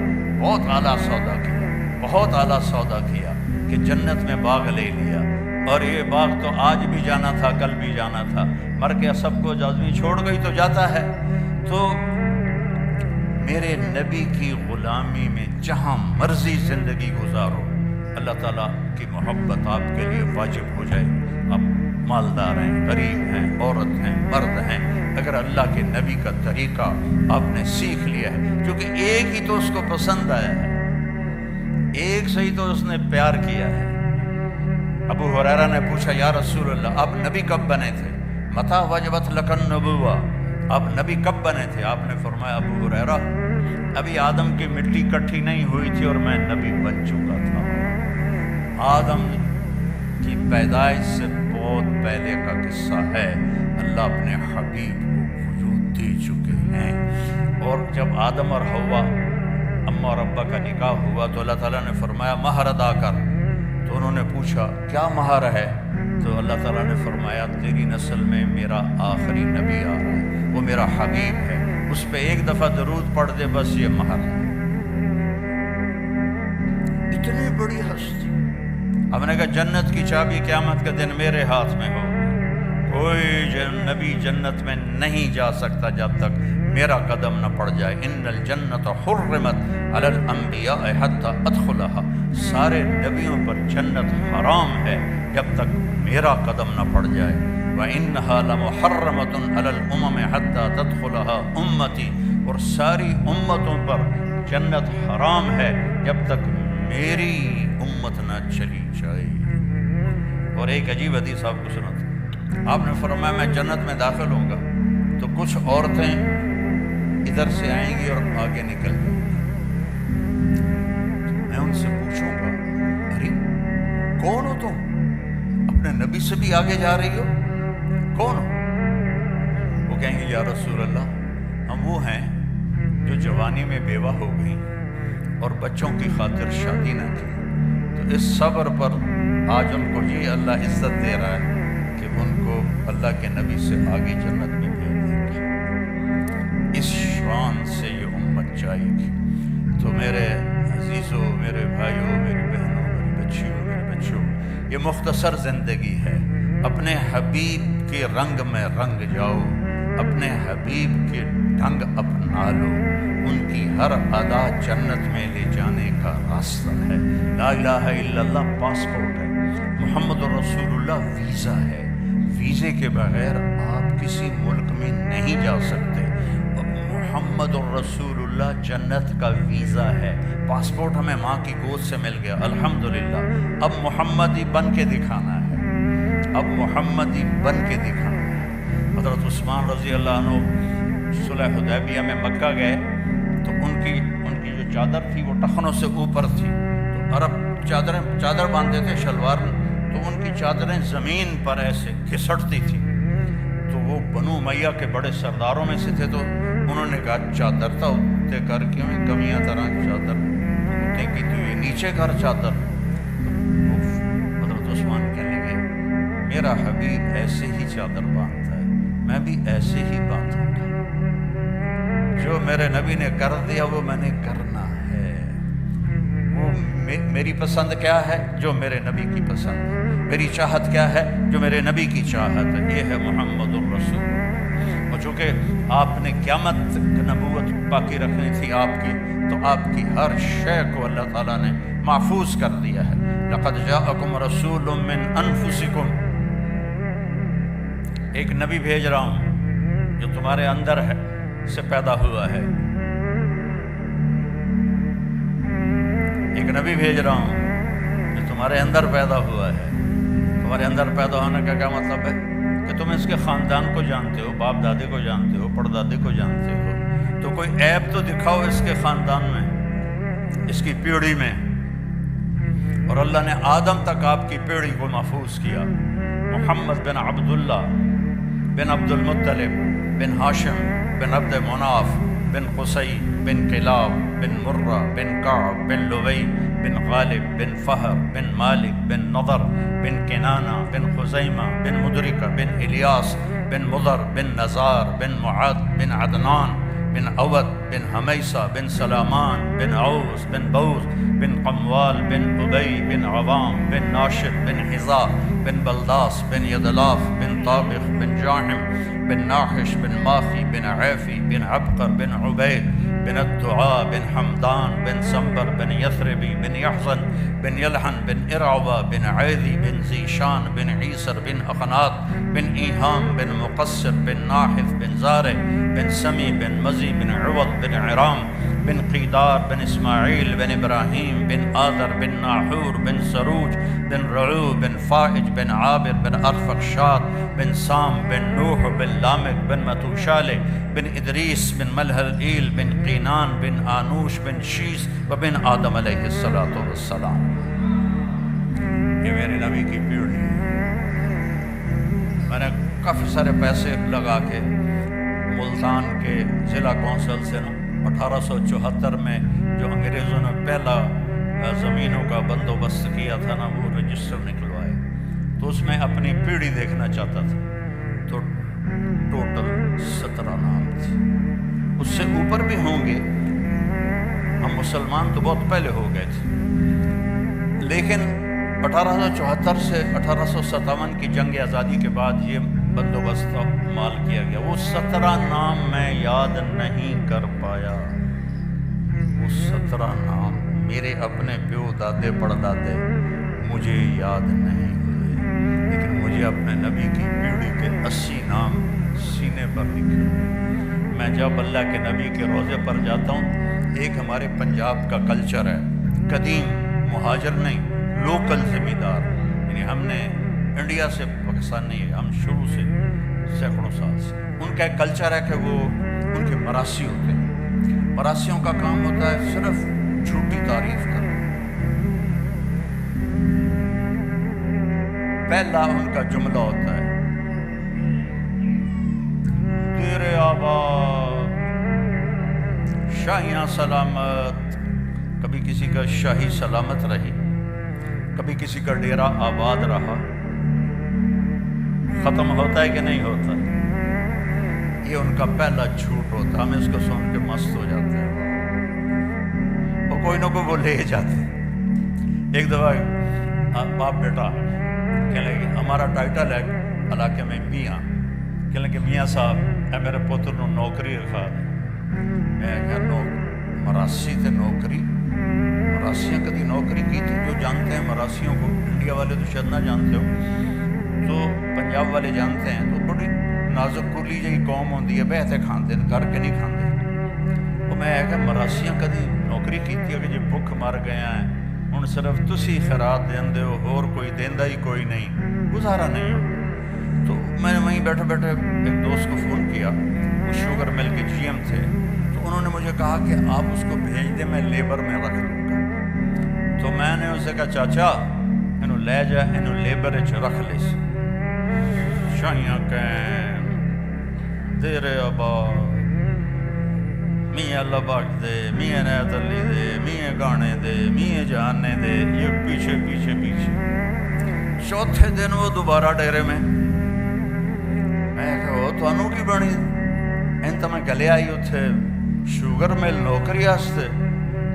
بہت اعلیٰ سودا کیا، بہت اعلیٰ سودا کیا کہ جنت میں باغ لے لیا۔ اور یہ باغ تو آج بھی جانا تھا، کل بھی جانا تھا، مر کے سب کو آدمی چھوڑ گئی تو جاتا ہے۔ تو میرے نبی کی غلامی میں جہاں مرضی زندگی گزارو، اللہ تعالیٰ کی محبت آپ کے لیے واجب ہو جائے۔ آپ مالدار ہیں، غریب ہیں، عورت ہیں، مرد ہیں، اگر اللہ کے نبی کا طریقہ آپ نے سیکھ لیا ہے، کیونکہ ایک ہی تو اس کو پسند آیا ہے، ایک سے ہی تو اس نے پیار کیا ہے۔ ابو ہریرہ نے پوچھا یا رسول اللہ آپ نبی کب بنے تھے؟ متی وجبت لک النبوہ، آپ نبی کب بنے تھے؟ آپ نے فرمایا ابو ہریرہ ابھی آدم کی مٹی کٹھی نہیں ہوئی تھی اور میں نبی بن چکا تھا۔ آدم کی پیدائش سے بہت پہلے کا قصہ ہے، اللہ اپنے حبیب کو وجود دے چکے ہیں۔ اور جب آدم اور حوا اماں اور ابا کا نکاح ہوا تو اللہ تعالیٰ نے فرمایا مہر ادا کر، تو انہوں نے پوچھا کیا مہر ہے؟ تو اللہ تعالیٰ نے فرمایا تیری نسل میں میرا آخری نبی آ رہا ہے، وہ میرا حبیب ہے، اس پہ ایک دفعہ درود پڑھ دے بس یہ مہر ہے۔ اتنی بڑی ہستی، ہم نے کہا جنت کی چابی قیامت کے دن میرے ہاتھ میں ہو، کوئی نبی جنت میں نہیں جا سکتا جب تک میرا قدم نہ پڑ جائے۔ ان الجنت حرمت علی الانبیاء حتی ادخلها، سارے نبیوں پر جنت حرام ہے جب تک میرا قدم نہ پڑ جائے۔ وَإِنَّهَا لَمُحَرَّمَةٌ عَلَى الْأُمَمِ حَتَّى تَدْخُلَهَا أُمَّتِي، اور ساری امتوں پر جنت حرام ہے جب تک میری امت نہ چلی جائے۔ اور ایک عجیب حدیث آپ کو سناتا، آپ نے فرمایا میں جنت میں داخل ہوں گا تو کچھ عورتیں ادھر سے آئیں گی اور آگے نکل جائیں گی، میں ان سے پوچھوں گا ارے کون ہو تم؟ اپنے نبی سے بھی آگے جا رہی ہو، کون ہو؟ وہ کہیں گے یا رسول اللہ ہم وہ ہیں جو جوانی میں بیوہ ہو گئیں اور بچوں کی خاطر شادی نہ کی، تو اس صبر پر آج ان کو یہ اللہ عزت دے رہا ہے کہ ان کو اللہ کے نبی سے آگے جنت میں بھیج دیں گے۔ اس شان سے یہ امت جائے گی۔ تو میرے عزیزوں، میرے بھائیوں، میری بہنوں، میری بچیوں، میرے بچوں، یہ مختصر زندگی ہے، اپنے حبیب کے رنگ میں رنگ جاؤ، اپنے حبیب کے ڈھنگ اپنا لو، ان کی ہر ادا جنت میں لے جانے کا راستہ ہے۔ لا الہ الا اللہ پاسپورٹ ہے، محمد رسول اللہ ویزا ہے، ویزے کے بغیر آپ کسی ملک میں نہیں جا سکتے۔ محمد الرسول اللہ جنت کا ویزا ہے، پاسپورٹ ہمیں ماں کی گود سے مل گیا الحمدللہ، اب محمدی بن کے دکھانا ہے، اب محمدی بن کے دکھانا ہے۔ حضرت عثمان رضی اللہ عنہ صلح حدیبیہ میں مکہ گئے تو ان کی جو چادر تھی وہ ٹخنوں سے اوپر تھی، تو عرب چادر باندھتے تھے شلوار، تو ان کی چادریں زمین پر ایسے گھسٹتی تھی، تو وہ بنو امیہ کے بڑے سرداروں میں سے تھے، تو انہوں نے کہا چادر تھا اتنے کر کیوں کمیاں طرح چادر اتنے کی تو یہ نیچے کر چادر۔ حضرت عثمان کہنے لگے میرا حبیب ایسے ہی چادر باندھتا ہے، میں بھی ایسے ہی باندھوں گا، جو میرے نبی نے کر دیا وہ میں نے کرنا ہے۔ میری پسند کیا ہے؟ جو میرے نبی کی پسند ہے۔ میری چاہت کیا ہے؟ جو میرے نبی کی چاہت ہے۔ یہ ہے محمد الرسول۔ اور چونکہ آپ نے قیامت نبوت باقی رکھنی تھی آپ کی، تو آپ کی ہر شے کو اللہ تعالیٰ نے محفوظ کر دیا ہے۔ لقد جاءکم رسول من انفسکم، ایک نبی بھیج رہا ہوں جو تمہارے اندر ہے سے پیدا ہوا ہے۔ ایک نبی بھیج رہا ہوں جو تمہارے اندر پیدا ہوا ہے۔ تمہارے اندر پیدا ہونے کا کیا مطلب ہے؟ کہ تم اس کے خاندان کو جانتے ہو، باپ دادے کو جانتے ہو، پردادے کو جانتے ہو، تو کوئی عیب تو دکھاؤ اس کے خاندان میں، اس کی پیڑھی میں۔ اور اللہ نے آدم تک آپ کی پیڑھی کو محفوظ کیا۔ محمد بن عبداللہ بن عبد المطلب بن ہاشم بن عبد مناف بن قصی بن کلاب بن مرہ بن کعب بن لوی بن غالب بن فہر بن مالک بن نضر بن کنانہ بن خزیمہ بن مدرکہ بن الیاس بن مضر بن نزار بن معد بن عدنان بن عود بن حمیسہ بن سلامان بن عوس بن بوز بن قموال بن ابی بن عوام بن ناشد بن حذاء بن بلداس بن یدلاف بن طابخ بن جاحم بن ناحش بن ماخی بن عیفی بن عبقر بن عبید بن الدعاء بن حمدان بن سنبر بن یثربی بن یحزن بن یلحن بن ارعوہ بن عیدی بن زیشان بن عیسر بن اخنات بن ایہام بن مقصر بن ناحف بن زارع بن سمی بن مزی بن عوض بن عرام بن قیدار بن اسماعیل بن ابراہیم بن آذر بن ناحور بن سروج بن رعو بن فائج بن عابر بن ارفخشاد بن سام بن نوح بن لامک بن متوشالہ بن ادریس بن ملحلئیل بن قینان بن آنوش بن شیس و بن آدم علیہ السلام۔ یہ میرے نبی کی پیڑھی۔ میں نے کافی سارے پیسے لگا کے ملتان کے ضلع کونسل سے 1874 میں جو انگریزوں نے پہلا زمینوں کا بندوبست کیا تھا نا، وہ رجسٹر نکلوائے، تو اس میں اپنی پیڑھی دیکھنا چاہتا تھا، تو ٹوٹل 17 نام تھے۔ اس سے اوپر بھی ہوں گے، ہم مسلمان تو بہت پہلے ہو گئے تھے، لیکن 1874 سے 1857 کی جنگ آزادی کے بعد یہ بندوبست مال کیا گیا۔ وہ 17 نام میں یاد نہیں کر پایا۔ وہ 17 نام میرے اپنے پیو دادے پڑدادے مجھے یاد نہیں ہوئے، لیکن مجھے اپنے نبی کی پیڑھی کے 80 نام سینے پر لکھے۔ میں جب اللہ کے نبی کے روضے پر جاتا ہوں، ایک ہمارے پنجاب کا کلچر ہے، قدیم مہاجر نہیں، لوکل ذمہ دار، یعنی ہم نے انڈیا سے پاکستان نہیں ہے، ہم شروع سے سینکڑوں سال سے، ان کا ایک کلچر ہے کہ وہ ان کے مراسی ہوتے ہیں۔ مراسیوں کا کام ہوتا ہے صرف جھوٹی تعریف کرنا۔ پہلا ان کا جملہ ہوتا ہے، تیرے آباد شاہیاں سلامت، کبھی کسی کا شاہی سلامت رہی، کبھی کسی کا ڈیرا آباد رہا۔ ختم ہوتا ہے کہ نہیں ہوتا؟ یہ ان کا پہلا جھوٹ ہوتا ہے، ہم اس کو سن کے مست ہو جاتے ہیں، اور کوئی نہ کوئی وہ لے جاتے ہیں۔ ایک دفعہ باپ بیٹا کہنے لگے، ہمارا ٹائٹل ہے علاقے میں میاں، کہنے لگے میاں صاحب اے میرے پتر نو نوکری رکھا دے۔ میں کہا مراسی تے نوکری، مراسیاں کدی نوکری کی تھی؟ جو جانتے ہیں مراسیوں کو، انڈیا والے تو شاید نہ جانتے ہو، تو پنجاب والے جانتے ہیں، تو بڑی نازک کلی جی قوم ہوندی ہے، بہتے کھاندے کر کے نہیں کھاندے۔ وہ میں کہ مراسیاں کدی نوکری کی تھی کہ جی بھوک مر گئے ہیں، ہن صرف تسی خیرات دیندے ہو، اور کوئی دیندا ہی کوئی نہیں، گزارا نہیں ہو۔ تو میں نے وہیں بیٹھے بیٹھے ایک دوست کو فون کیا، وہ شوگر مل کے جی ایم تھے، تو انہوں نے مجھے کہا کہ آپ اس کو بھیج دیں، میں لیبر میں رکھ لوں گا۔ تو میں نے اسے کہا چاچا انہوں لے جا، انہوں لیبر چ رکھ لے سی، شاہیاں کہیں تیرے آباد، میاں لباک دے، میاں نیت علی دے، میاں گانے دے، میاں جانے دے، یہ پیچھے پیچھے پیچھے۔ چوتھے دن وہ دوبارہ ڈیرے میں، میں کہا تو انہوں کی بنی انت میں گلے آئی اتھے شوگر مل نوکری آستے۔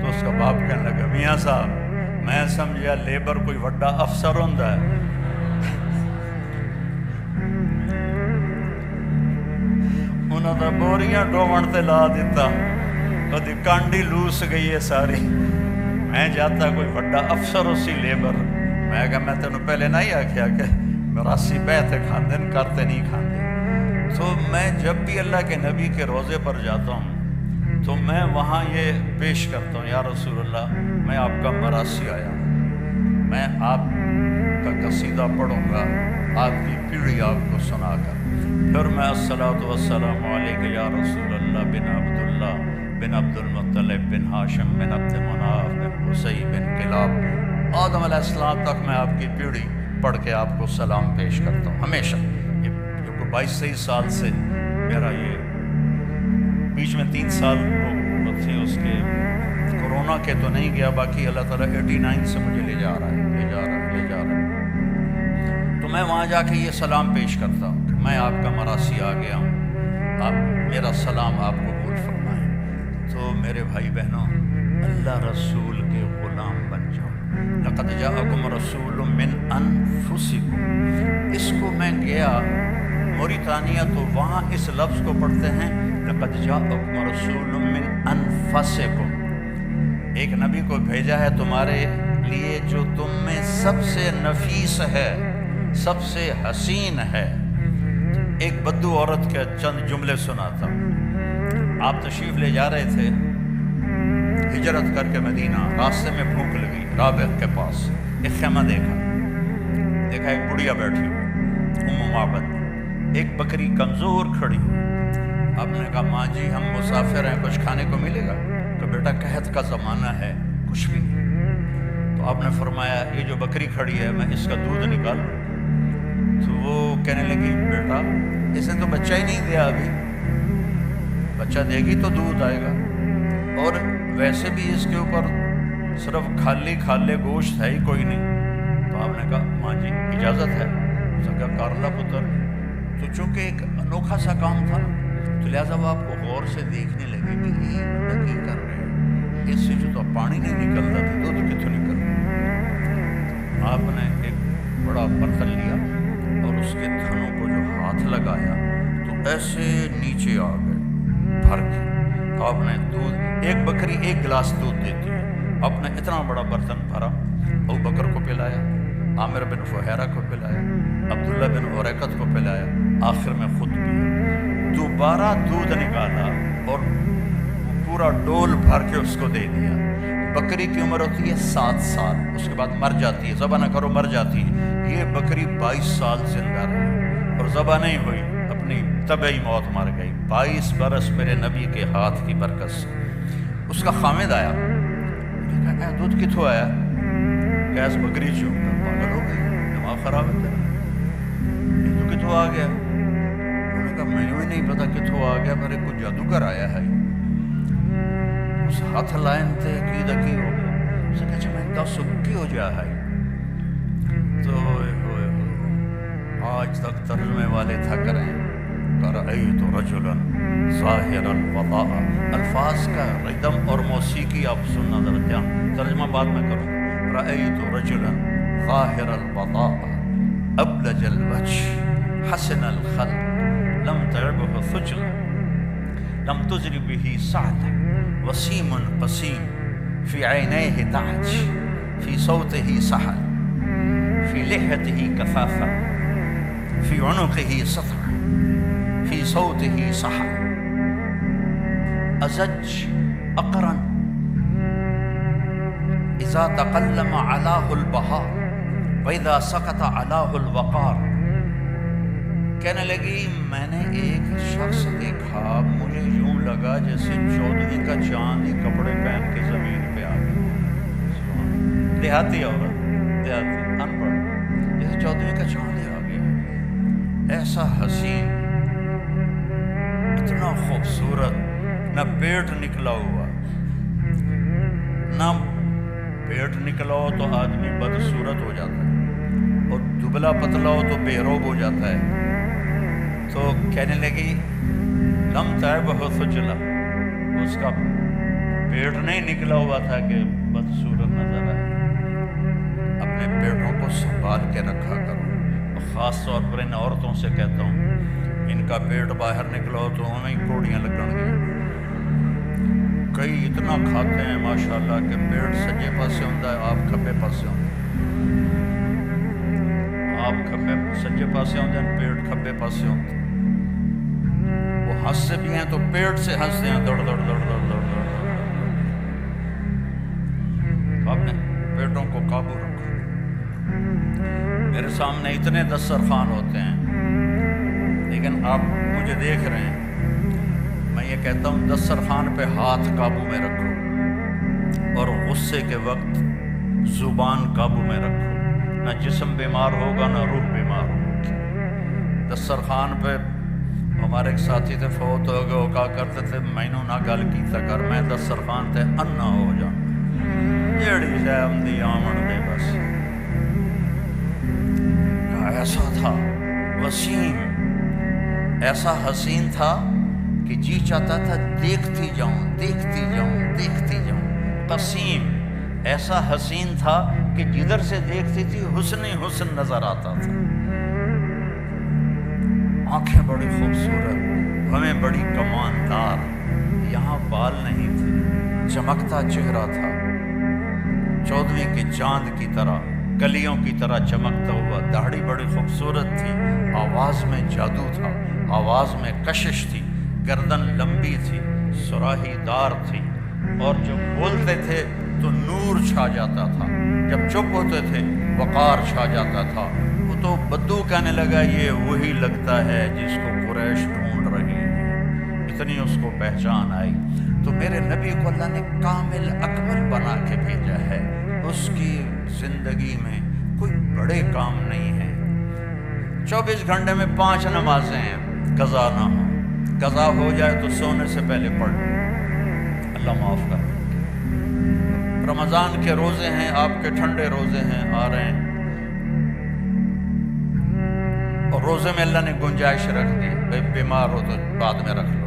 تو اس کا باپ کہنے لگا میاں صاحب میں سمجھا لیبر کوئی وڈا افسر ہوندا ہے. انہوں نے بوریاں ڈوبن تے لا دیتا، کدی کانڈی لوس گئی ہے ساری. میں جاتا کوئی وڈا افسر اسی لیبر. میں کہا میں تینوں پہلے نہیں آکھیا کہ مراسی بیعتے کھاندے کرتے نہیں کھاندے. تو میں جب بھی اللہ کے نبی کے روزے پر جاتا ہوں تو میں وہاں یہ پیش کرتا ہوں، یا رسول اللہ میں آپ کا مراسی آیا ہوں، میں آپ کا قصیدہ پڑھوں گا آپ کی پیڑھی آپ کو سنا کر. پھر میں الصلاۃ والسلام علیک یا رسول اللہ بن عبداللہ بن عبد المطلب بن ہاشم بن عبد مناف بن قصی بن کلاب آدم علیہ السلام تک میں آپ کی پیڑھی پڑھ کے آپ کو سلام پیش کرتا ہوں ہمیشہ. یہ 22-23 سال سے میرا یہ، بیچ میں 3 سال وہ تھے اس کے کورونا کے تو نہیں گیا، باقی اللہ تعالیٰ 89 سے مجھے لے جا رہا ہے. تو میں وہاں جا کے یہ سلام پیش کرتا ہوں کہ میں آپ کا مراسی آ گیا ہوں، آپ میرا سلام آپ قبول فرمائیں. تو میرے بھائی بہنوں، اللہ رسول کے غلام بن جاؤ. لقد جاءکم رسول من انفسکم. اس کو میں گیا موریتانیہ تو وہاں اس لفظ کو پڑھتے ہیں لقد جاءکم رسول من انفسکم. ایک نبی کو بھیجا ہے تمہارے لیے جو تم میں سب سے نفیس ہے، سب سے حسین ہے. ایک بدو عورت کے چند جملے سناتا ہوں. آپ تشریف لے جا رہے تھے ہجرت کر کے مدینہ، راستے میں بھوک لگی، رابغ کے پاس ایک خیمہ دیکھا ایک بڑھیا بیٹھی ام معبد، ایک بکری کمزور کھڑی. آپ نے کہا ماں جی ہم مسافر ہیں، کچھ کھانے کو ملے گا؟ تو بیٹا قحط کا زمانہ ہے، کچھ بھی. تو آپ نے فرمایا یہ جو بکری کھڑی ہے میں اس کا دودھ نکالوں. تو وہ کہنے لگی بیٹا اس نے تو بچہ ہی نہیں دیا، ابھی بچہ دے گی تو دودھ آئے گا، اور ویسے بھی اس کے اوپر صرف کھالے گوشت ہے ہی کوئی نہیں. تو آپ نے کہا ماں جی اجازت ہے؟ اس نے کہا کارلا پتر. تو چونکہ ایک انوکھا سا کام تھا تو لہٰذا وہ آپ کو غور سے دیکھنے لگے کہ یہ بندہ کی کر رہے ہیں، اس سے جو تو پانی نہیں نکلتا تھا دودھ کتوں نکل رہا. آپ نے ایک بڑا برتن لیا اور اس کے تھنوں کو جو ہاتھ لگایا تو ایسے نیچے آ گئے بھر کے. تو آپ نے دودھ، ایک بکری 1 گلاس دودھ دیتی ہے، آپ نے اتنا بڑا برتن بھرا، ابو بکر کو پلایا، عامر بن فہیرہ کو پلایا، عبداللہ بن عریقت کو پلایا، آخر میں خود پیا. دوبارہ دودھ نکالا اور پورا ڈول بھر کے اس کو دے دیا. بکری کی عمر ہوتی ہے 7 سال، اس کے بعد مر جاتی ہے، ذبح نہ کرو مر جاتی ہے. یہ بکری 22 سال زندہ رہی اور ذبح نہیں ہوئی، اپنی طبعی موت مر گئی. 22 برس میرے نبی کے ہاتھ کی برکت سے. اس کا خامد آیا، کہا اے دودھ کتوں آیا؟ گیس بکری چوں. پاگل ہو گئی، دماغ خراب ہے تیرا، یہ تو کتوں آ گیا؟ انہوں نے کہا مجھے ہی نہیں پتا کتوں آ گیا، میرے کو جادوگر آیا ہے. اس ہاتھ لائن تے کی دکی ہو گیا. اس نے کہا میں دس کی ہو جا ہے. تو آج تک ترجمے والے تھا کریں رأیت رجلا ظاہر الوضاء. الفاظ کا ردم اور موسیقی آپ سننا ذرا دھیان، ترجمہ بعد میں کروں. رأیت رجلا ظاہر الوضاء ابلج الوجه حسن الخلق لم تعبه ثجلا لم تجر به سعة وسيم قسيم في عينيه تعج في صوته سحل في لحيته كثافة في عنقه سطع في صوته سحل أزج أقرن إذا تقلم علاه البهار وإذا سقط علاه الوقار. کہنے لگی میں نے ایک شخص دیکھا، مجھے یوں لگا جیسے 14ویں کا چاند ہی کپڑے پہن کے زمین پہ آ گیا. دیہاتی عورت، دیہاتی ان پڑھ، جیسے 14ویں کا چاند ہی آ گیا. ایسا حسین، اتنا خوبصورت، نہ پیٹ نکلا ہوا، نہ پیٹ نکلا ہو تو آدمی بدصورت ہو جاتا ہے اور دبلا پتلا ہو تو بے روب ہو جاتا ہے. تو کہنے لگی لم تعبہ ثجلا، اس کا پیٹ نہیں نکلا ہوا تھا کہ بدصورت نظر آئے. سنبھال کے رکھا کرو۔ اور خاص طور پر ان عورتوں سے کہتا ہوں، ان کا پیٹ باہر نکلو تو ہمیں ہی کوڑیاں لگن گی۔ کئی اتنا کھاتے ہیں ماشاءاللہ کہ پیٹ سجے پاسے ہوتا ہے، آپ کھبے پاسے ہوتے ہیں، آپ کھبے سجے پاسے ہوتے ہیں، پیٹ کھبے پاسے ہوتے ہیں۔ وہ ہنستے بھی ہیں تو پیٹ سے ہنستے ہیں، دوڑ دوڑ دوڑ دوڑ دوڑ دوڑ۔ آپ نے پیٹوں کو قابو رکھو۔ میرے سامنے اتنے دسترخوان ہوتے ہیں لیکن آپ مجھے دیکھ رہے ہیں، میں یہ کہتا ہوں دسترخوان پہ ہاتھ قابو میں رکھو اور غصے کے وقت زبان قابو میں رکھو، نہ جسم بیمار ہوگا نہ روح بیمار ہوگی۔ دسترخوان پہ ہمارے ایک ساتھی تھے فوت ہو گئے، وہ کہا کرتے تھے مینوں نہ گل کیتا کر، میں دسترخوان تے انا ہو جانا، جیڑی شے آمدی آمن دے بس۔ ایسا تھا وسیم، ایسا حسین تھا کہ جی چاہتا تھا دیکھتی جاؤں دیکھتی جاؤں دیکھتی جاؤں۔ قسیم، ایسا حسین تھا کہ جدھر سے دیکھتی تھی حسن ہی حسن نظر آتا تھا۔ آنکھیں بڑی خوبصورت، ہمیں بڑی کماندار، یہاں بال نہیں تھے، چمکتا چہرہ تھا، 14ویں کے چاند کی طرح، کلیوں کی طرح چمکتا ہوا، داڑھی بڑی خوبصورت تھی، آواز میں جادو تھا، آواز میں کشش تھی، گردن لمبی تھی، سراہی دار تھی، اور جب بولتے تھے تو نور چھا جاتا تھا، جب چپ ہوتے تھے وقار چھا جاتا تھا۔ وہ تو بدو کہنے لگا یہ وہی لگتا ہے جس کو قریش ڈھونڈ رہی ہے، اتنی اس کو پہچان آئی۔ تو میرے نبی کو اللہ نے کامل اکمل بنا کے بھیجا ہے، اس کی زندگی میں کوئی بڑے کام نہیں ہیں۔ 24 گھنٹے میں 5 نمازیں ہیں، قضا نہ ہو، قضا ہو جائے تو سونے سے پہلے پڑھ، اللہ معاف کر۔ رمضان کے روزے ہیں، آپ کے ٹھنڈے روزے ہیں آ رہے ہیں، اور روزے میں اللہ نے گنجائش رکھ دی، بھائی بیمار ہو تو بعد میں رکھ لو،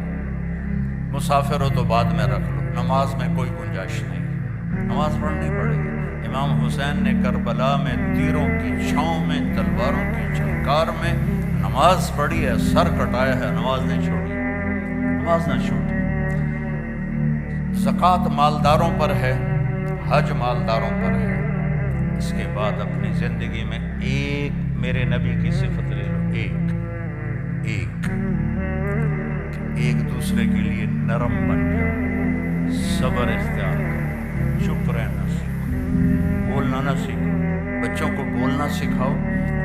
مسافر ہو تو بعد میں رکھ لو، نماز میں کوئی گنجائش نہیں، نماز پڑھنی پڑے گی۔ امام حسین نے کربلا میں تیروں کی چھاؤں میں، تلواروں کی جھنکار میں نماز پڑھی ہے، سر کٹایا ہے، نماز نہیں چھوڑی، نماز نہ چھوڑی۔ زکوٰۃ مالداروں پر ہے، حج مالداروں پر ہے۔ اس کے بعد اپنی زندگی میں ایک میرے نبی کی صفت لے لو، ایک دوسرے کے لیے نرم بن جاؤ، صبر اختیار کرو، چپ رہنا سیکھو، بولنا نہ سیکھو، بچوں کو بولنا سکھاؤ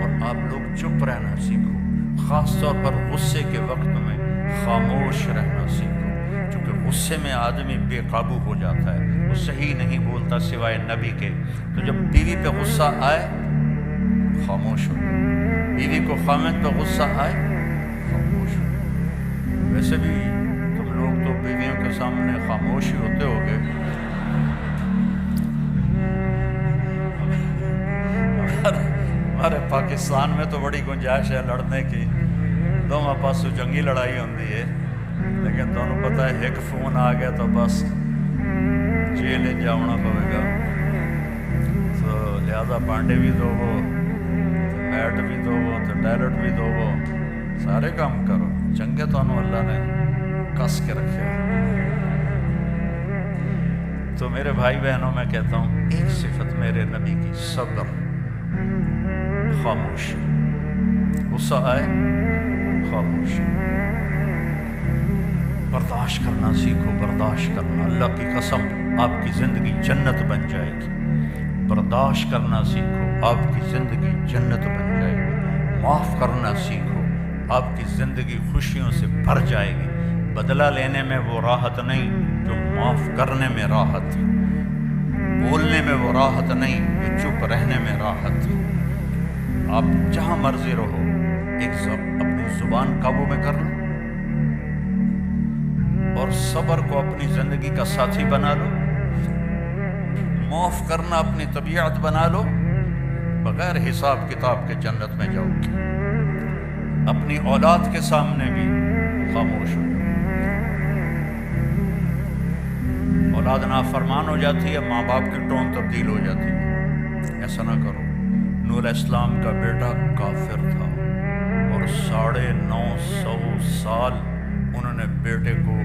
اور آپ لوگ چپ رہنا سیکھو، خاص طور پر غصے کے وقت میں خاموش رہنا سیکھو، کیونکہ غصے میں آدمی بے قابو ہو جاتا ہے، وہ صحیح نہیں بولتا سوائے نبی کے۔ تو جب بیوی پہ غصہ آئے خاموش ہو، بیوی کو خامد پہ غصہ آئے خاموش ہو۔ ویسے بھی تم لوگ تو بیویوں کے سامنے خاموش ہی ہوتے ہو گے، ہمارے پاکستان میں تو بڑی گنجائش ہے لڑنے کی، دونوں پاسوں جنگی لڑائی ہوتی ہے، لیکن تمہیں پتہ ہے ایک فون آ گیا تو بس جیل جانا پڑے گا، تو لہذا بانڈے بھی دو وہ، میٹ بھی دو وہ، تو ٹائلٹ بھی دو وہ، سارے کام کرو، چنگے تو اللہ نے کس کے رکھے۔ تو میرے بھائی بہنوں میں کہتا ہوں ایک صفت میرے نبی کی، صبر، خاموش، غصہ آئے خاموش، برداشت کرنا سیکھو، برداشت کرنا، اللہ کی قسم آپ کی زندگی جنت بن جائے گی، برداشت کرنا سیکھو، آپ کی زندگی جنت بن جائے گی، معاف کرنا سیکھو، آپ کی زندگی خوشیوں سے بھر جائے گی، بدلہ لینے میں وہ راحت نہیں جو معاف کرنے میں راحت ہے، بولنے میں وہ راحت نہیں جو چپ رہنے میں راحت ہے۔ آپ جہاں مرضی رہو، اپنی زبان قابو میں کر لو اور صبر کو اپنی زندگی کا ساتھی بنا لو، معاف کرنا اپنی طبیعت بنا لو، بغیر حساب کتاب کے جنت میں جاؤ گے۔ اپنی اولاد کے سامنے بھی خاموش ہو جاؤ، اولاد نافرمان ہو جاتی ہے، ماں باپ کی ٹون تبدیل ہو جاتی ہے، ایسا نہ کرو، علیہ السلام کا بیٹا کافر تھا اور 950 سال انہوں نے بیٹے کو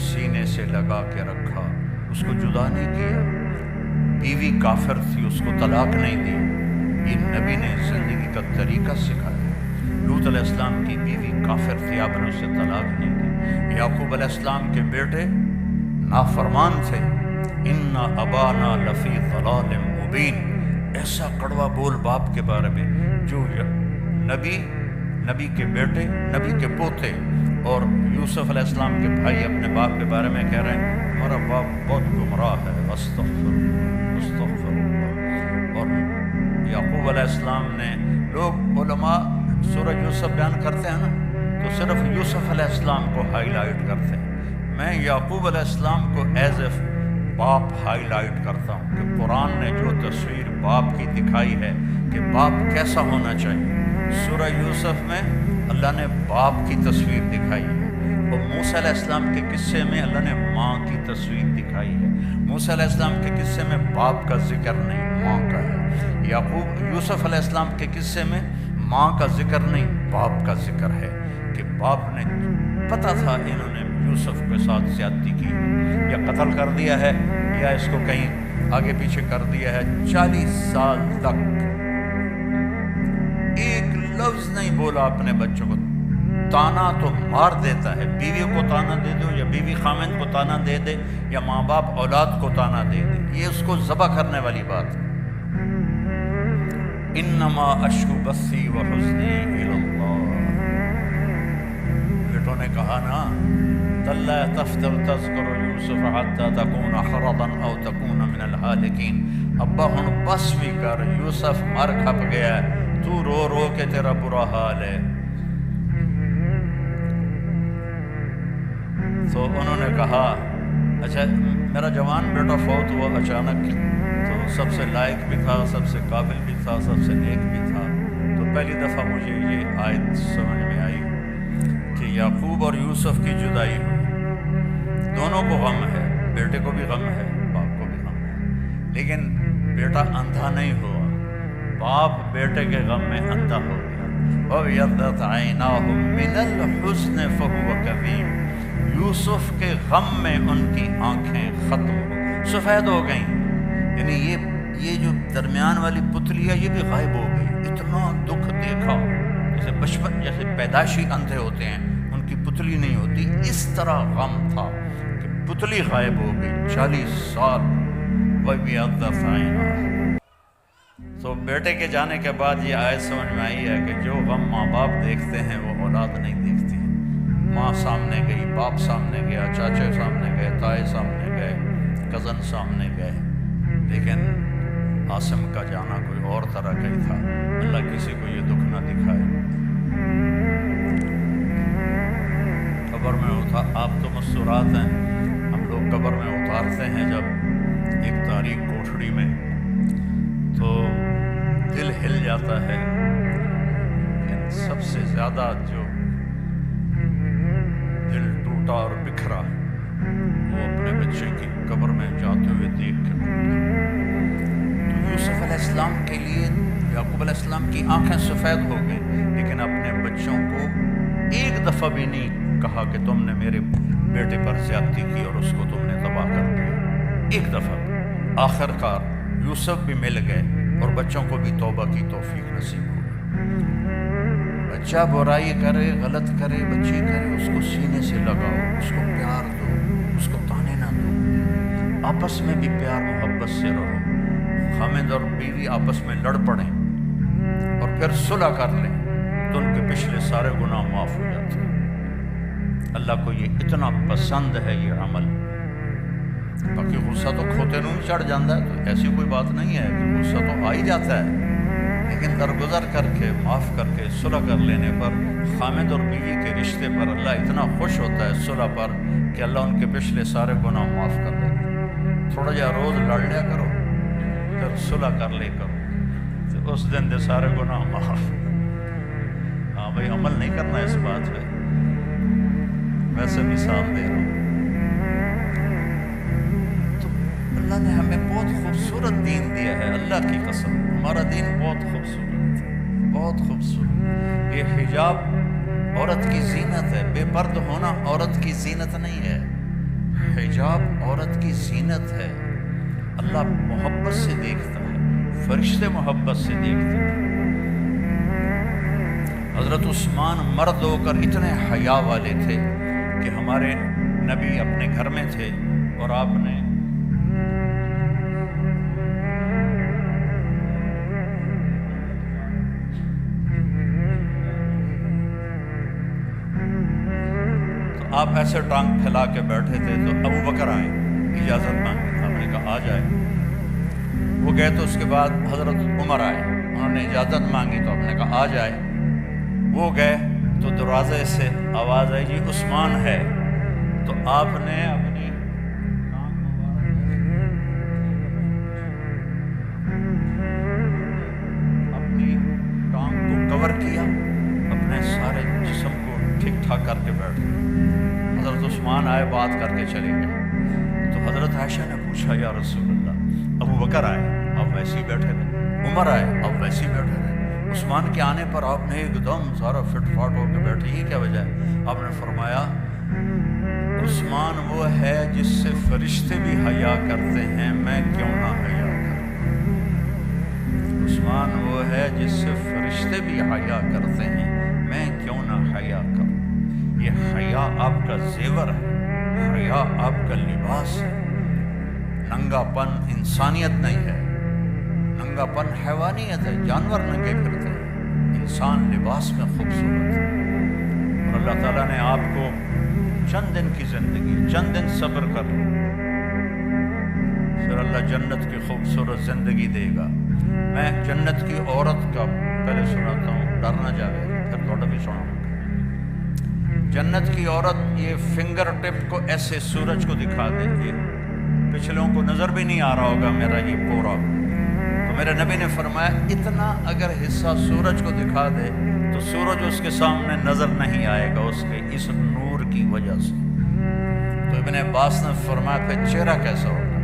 سینے سے لگا کے رکھا، اس کو جدا نہیں کیا۔ بیوی کافر تھی، اس کو طلاق نہیں دی۔ یہ نبی نے زندگی کا طریقہ سکھایا۔ لوط علیہ السلام کی بیوی کافر تھی، آپ نے اسے طلاق نہیں دی۔ یعقوب علیہ السلام کے بیٹے نافرمان تھے، ان ابانا لفی ضلال مبین، ایسا کڑوا بول باپ کے بارے میں، جو نبی کے بیٹے، نبی کے پوتے اور یوسف علیہ السلام کے بھائی اپنے باپ کے بارے میں کہہ رہے ہیں ہمارا باپ بہت گمراہ ہے، استغفر اللہ۔ اور یعقوب علیہ السلام نے، لوگ علماء سورہ یوسف بیان کرتے ہیں نا تو صرف یوسف علیہ السلام کو ہائی لائٹ کرتے ہیں، میں یعقوب علیہ السلام کو ایز اے باپ ہائی لائٹ کرتا ہوں کہ قرآن نے جو تصویر باپ کی دکھائی ہے کہ باپ کیسا ہونا چاہیے، سورہ یوسف میں اللہ نے باپ کی تصویر دکھائی ہے، اور موسیٰ علیہ السلام کے قصے میں اللہ نے ماں کی تصویر دکھائی ہے۔ موسیٰ علیہ السلام کے قصے میں باپ کا ذکر نہیں، ماں کا ہے۔ یوسف علیہ السلام کے قصے میں ماں کا ذکر نہیں، باپ کا ذکر ہے کہ باپ نے پتہ تھا انہوں نے یوسف کے ساتھ زیادتی کی، یا قتل کر دیا ہے یا اس کو کہیں آگے پیچھے کر دیا ہے۔ 40 سال تک ایک لفظ نہیں بولا اپنے بچوں کو۔ تانا تو مار دیتا ہے، بیوی کو تانا دے دو یا بیوی خامند کو تانا دے دے یا ماں باپ اولاد کو تانا دے دے، یہ اس کو ذبح کرنے والی بات ہے۔ انما اشکو بثی وحزنی الی اللہ، بیٹوں نے کہا نا تلا تفتر تذکر یوسف حتی تکون حرضا او تکون من الہالکین، ابا ہن بس بھی کر، یوسف مر کھپ گیا ہے، تو رو رو کے تیرا برا حال ہے۔ تو انہوں نے کہا اچھا میرا جوان بیٹا فوت ہوا اچانک، تو سب سے لائق بھی تھا، سب سے قابل بھی تھا، سب سے نیک بھی تھا، تو پہلی دفعہ مجھے یہ آیت سمجھ میں آئی کہ یعقوب اور یوسف کی جدائی ہوئی، دونوں کو غم ہے، بیٹے کو بھی غم ہے، باپ کو بھی غم ہے، لیکن بیٹا اندھا نہیں ہوا، باپ بیٹے کے غم میں اندھا ہو گیا۔ وَابْيَضَّتْ عَيْنَاهُ مِنَ الْحُزْنِ فَهُوَ كَظِيمٌ، یوسف کے غم میں ان کی آنکھیں ختم ہو سفید ہو گئیں، یعنی یہ جو درمیان والی پتلی ہے یہ بھی غائب ہو گئی، اتنا دکھ دیکھا، جیسے بچپن جیسے پیدائشی اندھے ہوتے ہیں ان کی پتلی نہیں ہوتی، اس طرح غم تھا کہ پتلی غائب ہو گئی 40 سال۔ وَابْيَضَّتْ عَيْنَاهُ، تو بیٹے کے جانے کے بعد یہ آیت سمجھ میں آئی ہے کہ جو غم ماں باپ دیکھتے ہیں وہ اولاد نہیں دیکھتی۔ ماں سامنے گئی، باپ سامنے گیا، چاچے سامنے گئے، تائے سامنے گئے، کزن سامنے گئے، لیکن عاصم کا جانا کوئی اور طرح کا ہی تھا۔ اللہ کسی کو یہ دکھ نہ دکھائے۔ قبر میں آپ تو مستورات ہیں، ہم لوگ قبر میں اتارتے ہیں جب ایک تاریک کوٹھڑی میں، تو دل ہل جاتا ہے، لیکن سب سے زیادہ جو دل ٹوٹا اور بکھرا وہ اپنے بچے کی قبر میں جاتے ہوئے دیکھ کے۔ تو یوسف علیہ السلام کے لیے یعقوب علیہ السلام کی آنکھیں سفید ہو گئیں، لیکن اپنے بچوں کو ایک دفعہ بھی نہیں کہا کہ تم نے میرے بیٹے پر زیادتی کی اور اس کو تم نے تباہ کر دیا، ایک دفعہ۔ آخر کار یوسف بھی مل گئے اور بچوں کو بھی توبہ کی توفیق نصیب ہو گئی۔ بچہ برائی کرے، غلط کرے، بچی کرے، اس کو سینے سے لگاؤ، اس کو پیار دو، اس کو تانے نہ دو، آپس میں بھی پیار محبت سے رہو، خامد اور بیوی آپس میں لڑ پڑیں اور پھر صلح کر لیں تو ان کے پچھلے سارے گناہ معاف ہو جاتے ہیں۔ اللہ کو یہ اتنا پسند ہے یہ عمل، باقی غصہ تو کھوتے نوں چڑھ جاتا ہے، تو ایسی کوئی بات نہیں ہے کہ غصہ تو آ ہی جاتا ہے، لیکن درگزر کر کے، معاف کر کے، صلح کر لینے پر، خامد اور بیوی کے رشتے پر اللہ اتنا خوش ہوتا ہے صلح پر کہ اللہ ان کے پچھلے سارے گناہ معاف کر دیتا ہے۔ تھوڑا جا روز لڑ لیا کرو، پھر صلح کر لے کرو، تو اس دن دے سارے گناہ معاف۔ ہاں بھائی عمل نہیں کرنا اس بات پہ، ویسے مثال دے رہا ہوں۔ تو اللہ نے ہمیں بہت خوبصورت دین دیا ہے، اللہ کی قسم ہمارا دین بہت خوبصورت بہت خوبصورت. یہ حجاب عورت کی زینت ہے. بے پرد ہونا عورت کی زینت نہیں ہے. حجاب عورت کی زینت ہے. اللہ محبت سے دیکھتا ہے, فرشتے محبت سے دیکھتے ہیں. حضرت عثمان مرد ہو کر اتنے حیا والے تھے کہ ہمارے نبی اپنے گھر میں تھے اور آپ نے آپ ایسے ٹانگ پھیلا کے بیٹھے تھے تو ابو بکر آئے, اجازت مانگی. آپ نے کہا آ جائے. وہ گئے تو اس کے بعد حضرت عمر آئے, انہوں نے اجازت مانگی تو آپ نے کہا آ جائے. وہ گئے تو دروازے سے آواز آئی جی عثمان ہے. تو آپ نے اپنی ٹانگ کو کور کیا, اپنے سارے جسم کو ٹھیک ٹھاک کر کے بیٹھ گئے. حضرت عثمان آئے, بات کر کے چلے گئے. تو حضرت عائشہ نے پوچھا یا رسول اللہ, ابو بکر آئے آپ ویسے ہی بیٹھے رہے, عمر آئے آپ ویسے ہی بیٹھے رہے, عثمان کے آنے پر آپ نے ایک دم سارا فٹ فاٹ ہو کے بیٹھے, یہ کیا وجہ ہے؟ آپ نے فرمایا عثمان وہ ہے جس سے فرشتے بھی حیا کرتے ہیں, میں کیوں نہ حیا کروں. عثمان وہ ہے جس سے فرشتے بھی حیا کرتے ہیں, میں کیوں نہ حیا کروں. یہ حیا آپ کا زیور ہے, حیا آپ کا لباس ہے. ننگا پن انسانیت نہیں ہے, ننگا پن حیوانیت ہے. جانور ننگے پھرتے ہیں, انسان لباس میں خوبصورت ہے. اور اللہ تعالیٰ نے آپ کو چند دن کی زندگی, چند دن صبر کر لو, پھر اللہ جنت کی خوبصورت زندگی دے گا. میں جنت کی عورت کا پہلے سناتا ہوں, ڈر نہ جاوے, پھر تھوڑا بھی سناؤں گا. جنت کی عورت یہ فنگر ٹپ کو ایسے سورج کو دکھا دے, یہ پچھلوں کو نظر بھی نہیں آ رہا ہوگا میرا یہ پورا. تو میرے نبی نے فرمایا اتنا اگر حصہ سورج کو دکھا دے تو سورج اس کے سامنے نظر نہیں آئے گا, اس کے اس نور کی وجہ سے. تو ابن عباس نے فرمایا پھر چہرہ کیسا ہوگا.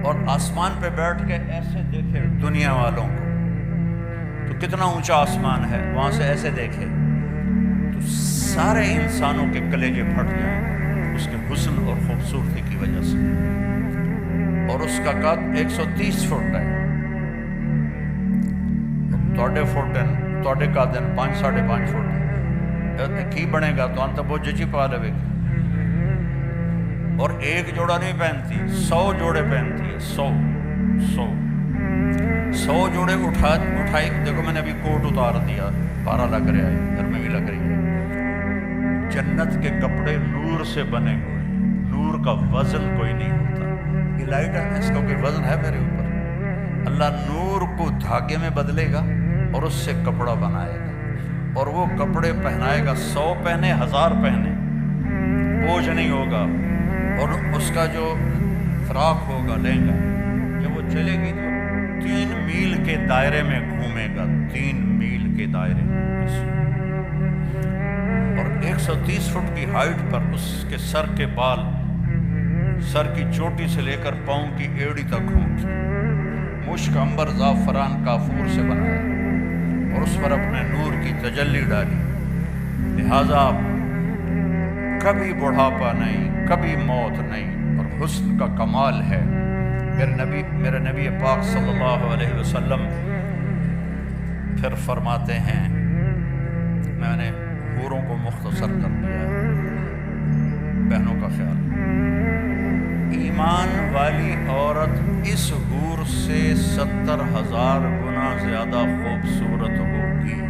اور آسمان پہ بیٹھ کے ایسے دیکھے دنیا والوں کو, تو کتنا اونچا آسمان ہے, وہاں سے ایسے دیکھے تو سارے انسانوں کے کلیجے پھٹ جائیں اس کے حسن اور خوبصورتی کی وجہ سے. اور اس کا قد 130 فٹ ہے. توڑے فٹ ہیں, توڑے قد ہیں 5-5.5 فٹ. کی بنے گا تو انت بہت جچی پا لے. اور ایک جوڑا نہیں پہنتی, 100 جوڑے پہنتی ہے. 100 جوڑے اٹھائی. دیکھو میں نے ابھی کوٹ اتار دیا, پارا لگ رہا ہے, گھر میں بھی لگ رہی ہے. جنت کے کپڑے نور سے بنے ہوئے, نور کا وزن کوئی نہیں ہوتا. یہ لائٹ ہے, اس کا کوئی وزن ہے میرے اوپر؟ اللہ نور کو دھاگے میں بدلے گا اور اس سے کپڑا بنائے گا, اور وہ کپڑے پہنائے گا. 100 پہنے 1000 پہنے, بوجھ نہیں ہوگا. اور اس کا جو فراق ہوگا لہنگا, جب وہ چلے گی تو 3 میل کے دائرے میں گھومے گا, 3 میل کے دائرے میں. اور 130 فٹ کی ہائٹ پر اس کے سر کے بال, سر کی چوٹی سے لے کر پاؤں کی ایڑی تک ہوں, مشک عنبر زعفران کافور سے بنایا اور اس پر اپنے نور کی تجلی ڈالی. لہذا کبھی بڑھاپا نہیں, کبھی موت نہیں, اور حسن کا کمال ہے. میرے نبی پاک صلی اللہ علیہ وسلم پھر فرماتے ہیں, میں نے حوروں کو مختصر کر دیا ہے, بہنوں کا خیال, ایمان والی عورت اس حور سے 70,000 گنا زیادہ خوبصورت ہوگی.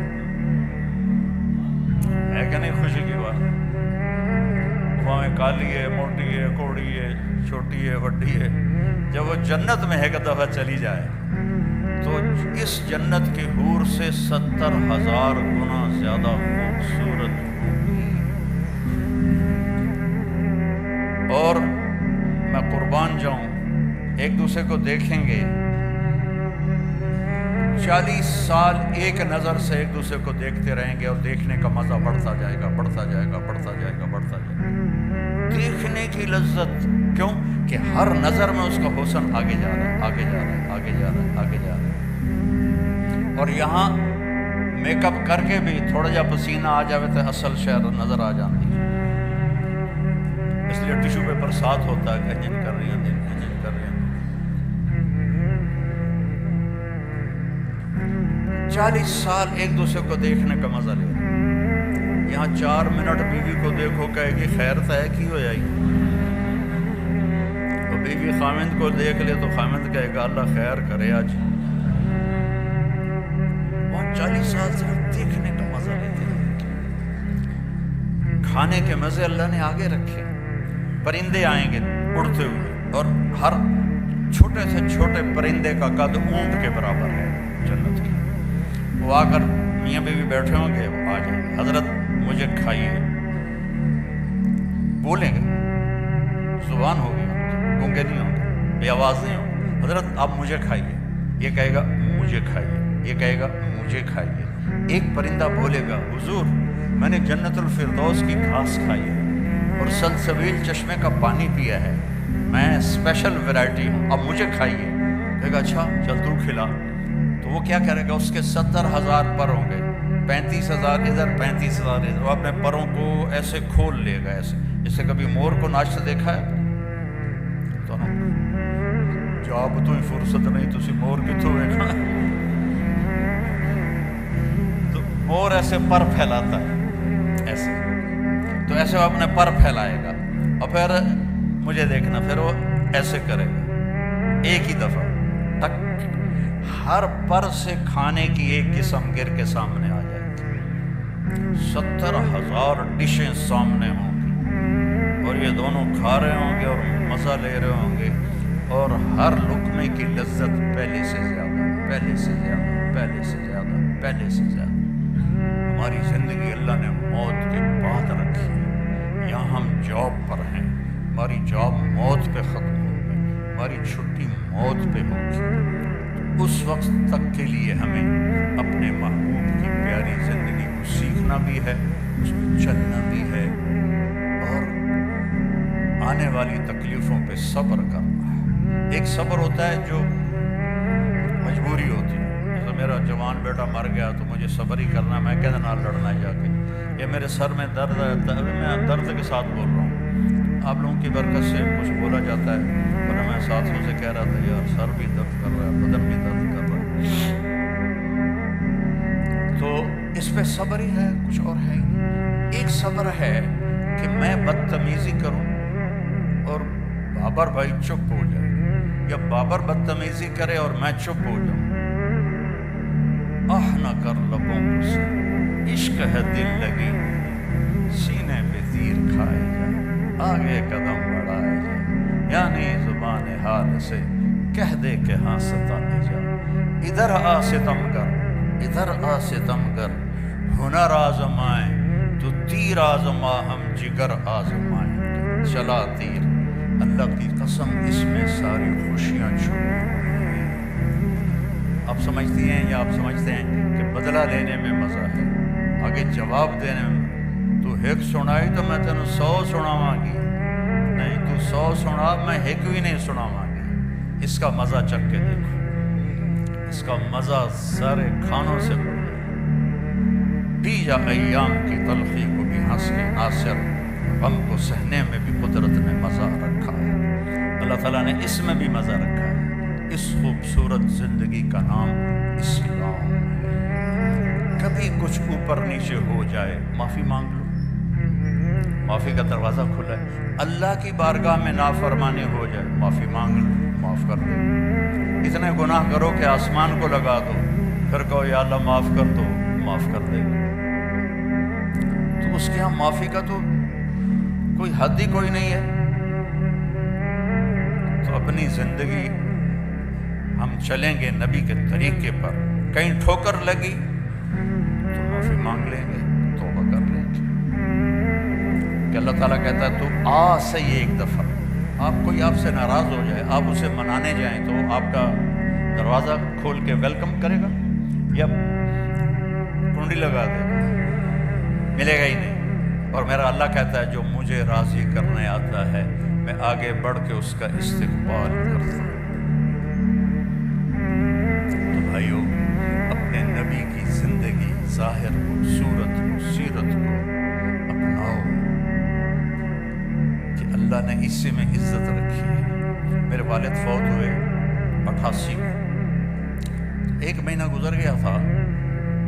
ہے کہ نہیں خوشی کی بات؟ وہاں کالی ہے, موٹی ہے, کوڑی ہے, چھوٹی ہے, وڈی ہے. جب وہ جنت میں ایک دفعہ چلی جائے تو اس جنت کی حور سے 70,000 گنا زیادہ خوبصورت ہوگی. اور میں قربان جاؤں, ایک دوسرے کو دیکھیں گے 40 سال ایک نظر سے ایک دوسرے کو دیکھتے رہیں گے, اور دیکھنے کا مزہ بڑھتا جائے گا, بڑھتا جائے گا, بڑھتا جائے گا, بڑھتا جائے گا. دیکھنے کی لذت, کیوں کہ ہر نظر میں اس کا حسن آگے جا رہا ہے, آگے جا رہا ہے, آگے جا رہا ہے, آگے جا رہا ہے. اور یہاں میک اپ کر کے بھی تھوڑا جا پسینہ آ جاوے تو اصل شہر نظر آ جاتی ہے، اس لیے ٹیشو پیپر ساتھ ہوتا ہے کہ انجن کر رہی ہیں، انجن کر رہی ہیں۔ 40 سال ایک دوسرے کو دیکھنے کا مزہ لے رہے ہیں، یہاں 4 منٹ بیوی کو دیکھو کہے گی خیر تو ہے کی ہو جائے گی، اور بیوی خامند کو دیکھ لے تو خامند کہے گا اللہ خیر کرے آج۔ 40 سال صرف دیکھنے کا مزہ لیتے ہیں، کھانے کے مزے اللہ نے آگے رکھے، پرندے آئیں گے اڑتے ہوئے، اور ہر چھوٹے سے چھوٹے پرندے کا قد اونٹ کے برابر ہے جنت کی، وہ آ کر میاں بیوی بیٹھے ہوں گے، وہ آ جائیں گے، حضرت مجھے کھائیے، بولیں گے، زبان ہوگی، گونگے نہیں ہوں گے، بے آواز نہیں ہوں گے، حضرت آپ مجھے کھائیے، یہ کہے گا مجھے کھائیے، یہ کہے گا مجھے کھائیے۔ ایک پرندہ بولے گا حضور میں نے جنت الفردوس کی گھاس کھائی ہے اور سلسبیل چشمے کا پانی پیا ہے، میں اسپیشل ویرائٹی ہوں، اب مجھے کھائیے۔ کہے گا اچھا چل تو کھلا، تو وہ کیا کرے گا، اس کے 70,000 پر ہوں گے، 35,000 ادھر 35,000 ادھر، وہ اپنے پروں کو ایسے کھول لے گا، ایسے جیسے کبھی مور کو ناچتے دیکھا ہے تو نا جاب تو ہی فرصت نہیں، تسی مور کتوں ہے، تو مور ایسے پر پھیلاتا ہے ایسے، تو ایسے وہ اپنے پر پھیلائے گا، اور پھر مجھے دیکھنا، پھر وہ ایسے کرے گا ایک ہی دفعہ ٹک، ہر پر سے کھانے کی ایک قسم گر کے سامنے آ جائے گی، 70,000 ڈشیں سامنے ہوں گی، اور یہ دونوں کھا رہے ہوں گے اور مزہ لے رہے ہوں گے، اور ہر لقمے کی لذت پہلے سے زیادہ، پہلے سے زیادہ، پہلے سے زیادہ، پہلے سے زیادہ۔ ہماری زندگی اللہ نے موت کے بعد رکھی ہے، یہاں ہم جاب پر ہیں، ہماری جاب موت پہ ختم ہوگی، ہماری چھٹی موت پہ ہوگی، اس وقت تک کے لیے ہمیں اپنے محبوب کی پیاری زندگی کو سیکھنا بھی ہے، اس میں چلنا بھی ہے، اور آنے والی تکلیفوں پہ صبر کرنا ہے۔ ایک صبر ہوتا ہے جو مجبوری ہوتی ہے، جیسے میرا جوان بیٹا مر گیا تو مجھے صبر ہی کرنا، میں کہنے نال لڑنا جا کے، یہ میرے سر میں درد ہے، میں درد کے ساتھ بول رہا ہوں، آپ لوگوں کی برکت سے کچھ بولا جاتا ہے، ورنہ میں ساتھوں سے کہہ رہا تھا یار سر بھی درد کر رہا ہے، بدن بھی درد کر رہا ہے، تو اس پہ صبر ہی ہے، کچھ اور ہے ہی نہیں۔ ایک صبر ہے کہ میں بدتمیزی کروں اور بابر بھائی چپ ہو جائے، یا بابر بدتمیزی کرے اور میں چپ ہو جاؤں، آہ نہ کر لبوں سے، عشق ہے دل لگی، سینے پہ تیر کھائے جائے، آگے قدم بڑھائے جائے، یعنی زبان حال سے کہہ دے کہ ہاں ستانے جا، ادھر آ ستم کر، ادھر آ ستم کر، ہنر آزمائیں تو تیر آزما، ہم جگر آزمائیں، چلا تیر، اللہ کی قسم اس میں ساری خوشیاں چھپی ہیں۔ آپ سمجھتی ہیں یا آپ سمجھتے ہیں کہ بدلہ لینے میں مزہ ہے، آگے جواب دینے میں، تو ایک سنائی تو میں تینوں 100 سناواں گی، نہیں تو 100 سنا میں ایک بھی نہیں سناواں گی، اس کا مزہ چکھ کے دیکھو، اس کا مزہ سارے کھانوں سے بڑھ جائے، پی جا ایام کی تلخی کو بھی ہنس کے ناصر، غم کو سہنے میں بھی قدرت نے مزہ رکھا ہے، اللہ تعالیٰ نے اس میں بھی مزہ رکھا ہے، اس خوبصورت زندگی کا نام اسلام ہے۔ کبھی کچھ اوپر نیچے ہو جائے معافی مانگ لو، معافی کا دروازہ کھلا ہے، اللہ کی بارگاہ میں نافرمانی ہو جائے معافی مانگ لو، معاف کر دے، اتنے گناہ کرو کہ آسمان کو لگا دو، پھر کہو یا اللہ معاف کر دو، معاف کر دے گا، تو اس کے ہاں معافی کا تو کوئی حد ہی کوئی نہیں ہے۔ تو اپنی زندگی ہم چلیں گے نبی کے طریقے پر، کہیں ٹھوکر لگی تو معافی مانگ لیں گے، توبہ کر لیں گے، کہ اللہ تعالیٰ کہتا ہے تو آ صحیح ایک دفعہ، کوئی آپ سے ناراض ہو جائے، آپ اسے منانے جائیں تو آپ کا دروازہ کھول کے ویلکم کرے گا یا کنڈی لگا دے گا؟ ملے گا ہی نہیں۔ اور میرا اللہ کہتا ہے جو مجھے راضی کرنے آتا ہے میں آگے بڑھ کے اس کا استقبال کرتا ہوں۔ تو بھائیو، اپنے نبی کی زندگی ظاہر کو، صورت کو، سیرت کو اپناؤ کہ اللہ نے اس سے میں عزت رکھی ہے۔ میرے والد فوت ہوئے 88 میں، ایک مہینہ گزر گیا تھا،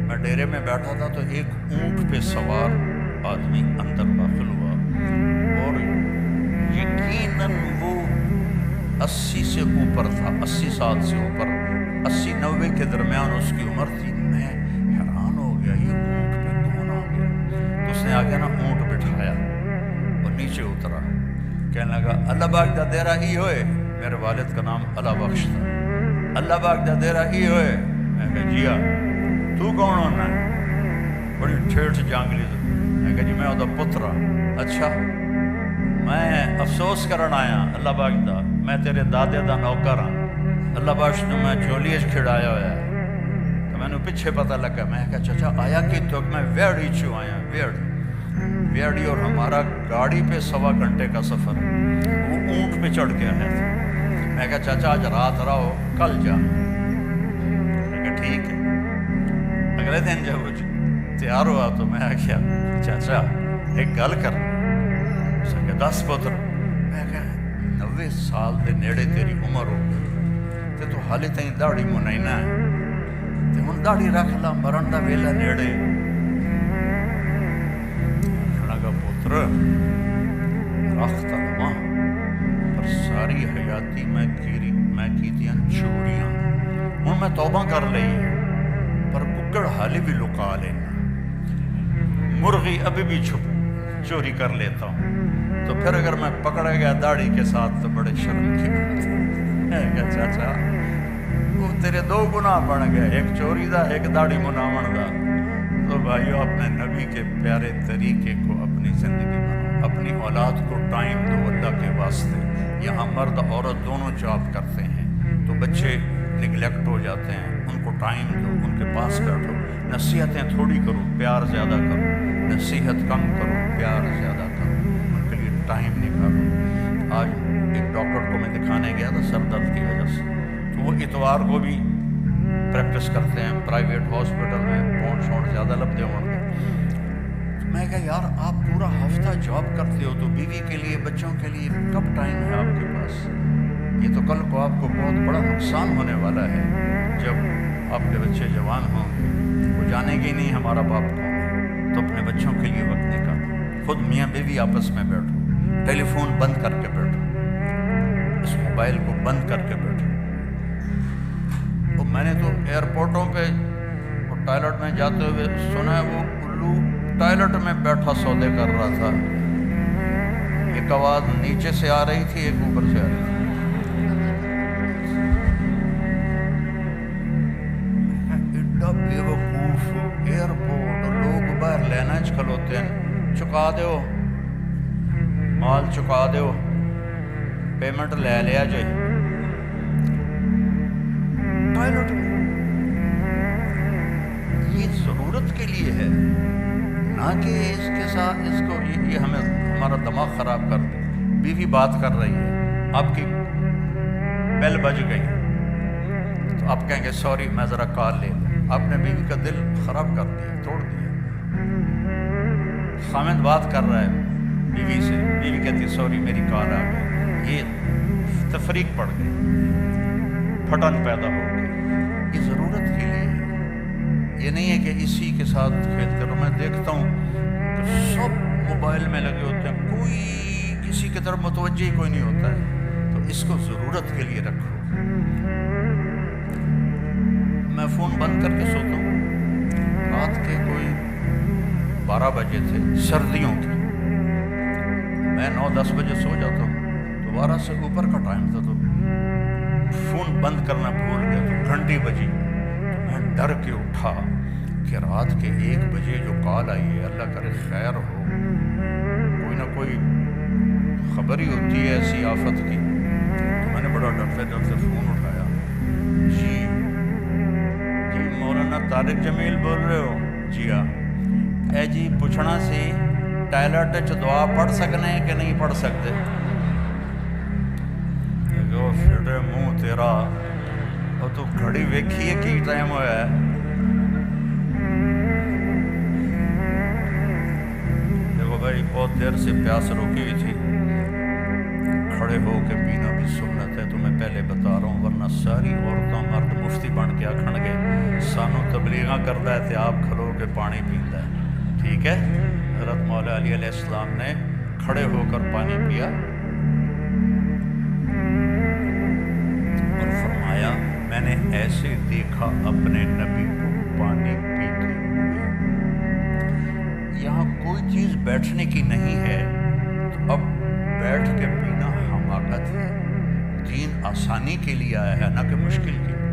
میں ڈیرے میں بیٹھا تھا تو ایک اونٹ پہ سوار آدمی اندر داخل ہوا اور یقیناً وہ 80 سے اوپر تھا، 80 سال سے اوپر، 80-90 کے درمیان اس کی عمر تھی۔ میں حیران ہو گیا، یہ اونٹ پہ کون آ گیا؟ تو اس نے آگے نا اونٹ بٹھایا اور نیچے اترا، کہنے لگا اللہ باغ دا دیرا ای ہوئے۔ میرے والد کا نام اللہ بخش تھا۔ اللہ باغ دا دیرا ای ہوئے؟ میں کہا جی ہاں۔ تو کون ہونا ہے؟ بڑی ٹھیٹھ جانگلی تھی۔ میں کہا جی میں وہ پتر ہاں۔ اچھا، میں افسوس کرن آیا اللہ باغ دا، میں تیرے دادے دا نوکر ہاں، اللہ بخش نے میں جھولی کھڑایا ہوا ہے۔ تو میں نے پیچھے پتہ لگا، میں کہا چچا آیا کہ تو میں ویڑی چوں آیا، ویڑی اور ہمارا گاڑی پہ 1.25 گھنٹے کا سفر، وہ اونٹ پہ چڑھ کے آیا تھا۔ میں کہا چچا آج رات رہو کل جا۔ میں کہا ٹھیک ہے۔ اگلے دن جب وہ تیار ہوا تو میں کہا چچا ایک گل کر، اس نے کہا 10 پتر۔ میں کہا 90 سال دے نیڑے تیری عمر ہو تے تو حالے تائیں داڑھی منائنا ہے تے ہن داڑھی رکھ لا، مرن دا ویلا نیڑے۔ کہنا گا پتر رکھ تا لواں پر ساری حیاتی میں کیتیاں چوریاں، ہن میں توبہ کر لئی پر ککڑ حالے بھی لکا لینا، مرغی ابھی بھی چوری کر لیتا ہوں، تو پھر اگر میں پکڑا گیا داڑھی کے ساتھ تو بڑے شرم کی بات ہے۔ چاچا وہ تیرے 2 گناہ بن گئے، ایک چوری دا ایک داڑھی مناون دا۔ تو بھائیو اپنے نبی کے پیارے طریقے کو اپنی زندگی بناؤ، اپنی اولاد کو ٹائم دو اللہ کے واسطے۔ یہاں مرد عورت دونوں جاب کرتے ہیں تو بچے نگلیکٹ ہو جاتے ہیں، ان کو ٹائم دو، ان کے پاس بیٹھو، نصیحتیں تھوڑی کرو، پیار زیادہ کرو، نصیحت کم کرو، پیار زیادہ کرو، ان کے لیے ٹائم نکالو۔ آج ایک ڈاکٹر کو میں دکھانے گیا تھا سر درد کی وجہ سے، تو وہ اتوار کو بھی پریکٹس کرتے ہیں پرائیویٹ ہاسپٹل میں، پونڈ شونڈ زیادہ لبدے ہوں گے۔ میں کہا یار آپ پورا ہفتہ جاب کرتے ہو تو بیوی کے لیے بچوں کے لیے کب ٹائم ہے آپ کے پاس؟ یہ تو کل کو آپ کو بہت بڑا نقصان ہونے والا ہے جب آپ کے بچے جوان ہوں گے، وہ جانیں گے نہیں ہمارا باپ کون ہے۔ تو اپنے بچوں کے لیے وقت نکالو، خود میاں بیوی آپس میں بیٹھو، ٹیلی فون بند کر کے بیٹھو، اس موبائل کو بند کر کے بیٹھو۔ میں نے تو ایئرپورٹوں پہ ٹوائلٹ میں جاتے ہوئے سنا ہے وہ الو ٹوائلٹ میں بیٹھا سودے کر رہا تھا، ایک آواز نیچے سے آ رہی تھی ایک اوپر سے آ رہی تھی۔ ایڈا بے وقوف ایئرپورٹ، لوگ باہر لینا کھلوتے ہیں، چکا دیو مال، چکا دیو، پیمنٹ لے لیا جائے ٹوائلٹ میں۔ یہ ضرورت کے لیے ہے، نہ کہ اس کے ساتھ اس کو یہ ہمیں ہمارا دماغ خراب کر دے۔ بیوی بات کر رہی ہے، آپ کی بیل بج گئی تو آپ کہیں گے سوری میں ذرا کال لے لوں، آپ نے بیوی کا دل خراب کر دیا، توڑ دیا۔ خامد بات کر رہا ہے بیوی سے، بیوی کہتی ہے سوری میری کال آ گئی، یہ تفریق پڑ گئی، پھٹن پیدا ہو گئی۔ یہ ضرورت کے لیے ہے، یہ نہیں ہے کہ اسی کے ساتھ کھیلتے رہو۔ میں دیکھتا ہوں کہ سب موبائل میں لگے ہوتے ہیں، کوئی کسی کی طرف متوجہ ہی کوئی نہیں ہوتا ہے، تو اس کو ضرورت کے لیے رکھو۔ میں فون بند کر کے سوتا ہوں، رات کے کوئی 12 بجے تھے سردیوں کے، میں 9-10 بجے سو جاتا ہوں، تو 12 سے اوپر کا ٹائم تھا تو فون بند کرنا بھول گیا، تو گھنٹی بجی، تو میں ڈر کے اٹھا کہ رات کے 1 بجے جو کال آئی ہے اللہ کرے خیر ہو، کوئی نہ کوئی خبر ہی ہوتی ہے ایسی آفت کی۔ تو میں نے بڑا ڈرتے ڈرتے فون اٹھایا، جی مولانا طارق جمیل بول رہے ہو؟ جی ہاں۔ اے جی پوچھنا سی ٹائلٹ چ دعا پڑھ سکنے کہ نہیں پڑھ سکتے؟ پھر منہ تیرا، اور تو گھڑی ویکھی ہے کی ٹائم ہوا ہے؟ دیر سے پیاس روکی ہوئی تھی. کھڑے ہو کے پینا بھی سنت ہے، تو میں پہلے بتا رہا ہوں، ورنہ ساری عورتوں مرد مفتی بن کے آکھن گے سانوں تبلیغاں کرتا ہے تے آپ کھلو کے پانی پیندا ہے. ٹھیک ہے، حضرت مولا علی علیہ السلام نے کھڑے ہو کر پانی پیا اور فرمایا میں نے ایسے دیکھا اپنے نبی کو پانی پیتے ہوئے. یہاں کوئی چیز بیٹھنے کی نہیں ہے، تو اب بیٹھ کے پینا حماقت ہے. دین آسانی کے لیے آیا ہے، نہ کہ مشکل کے لیے.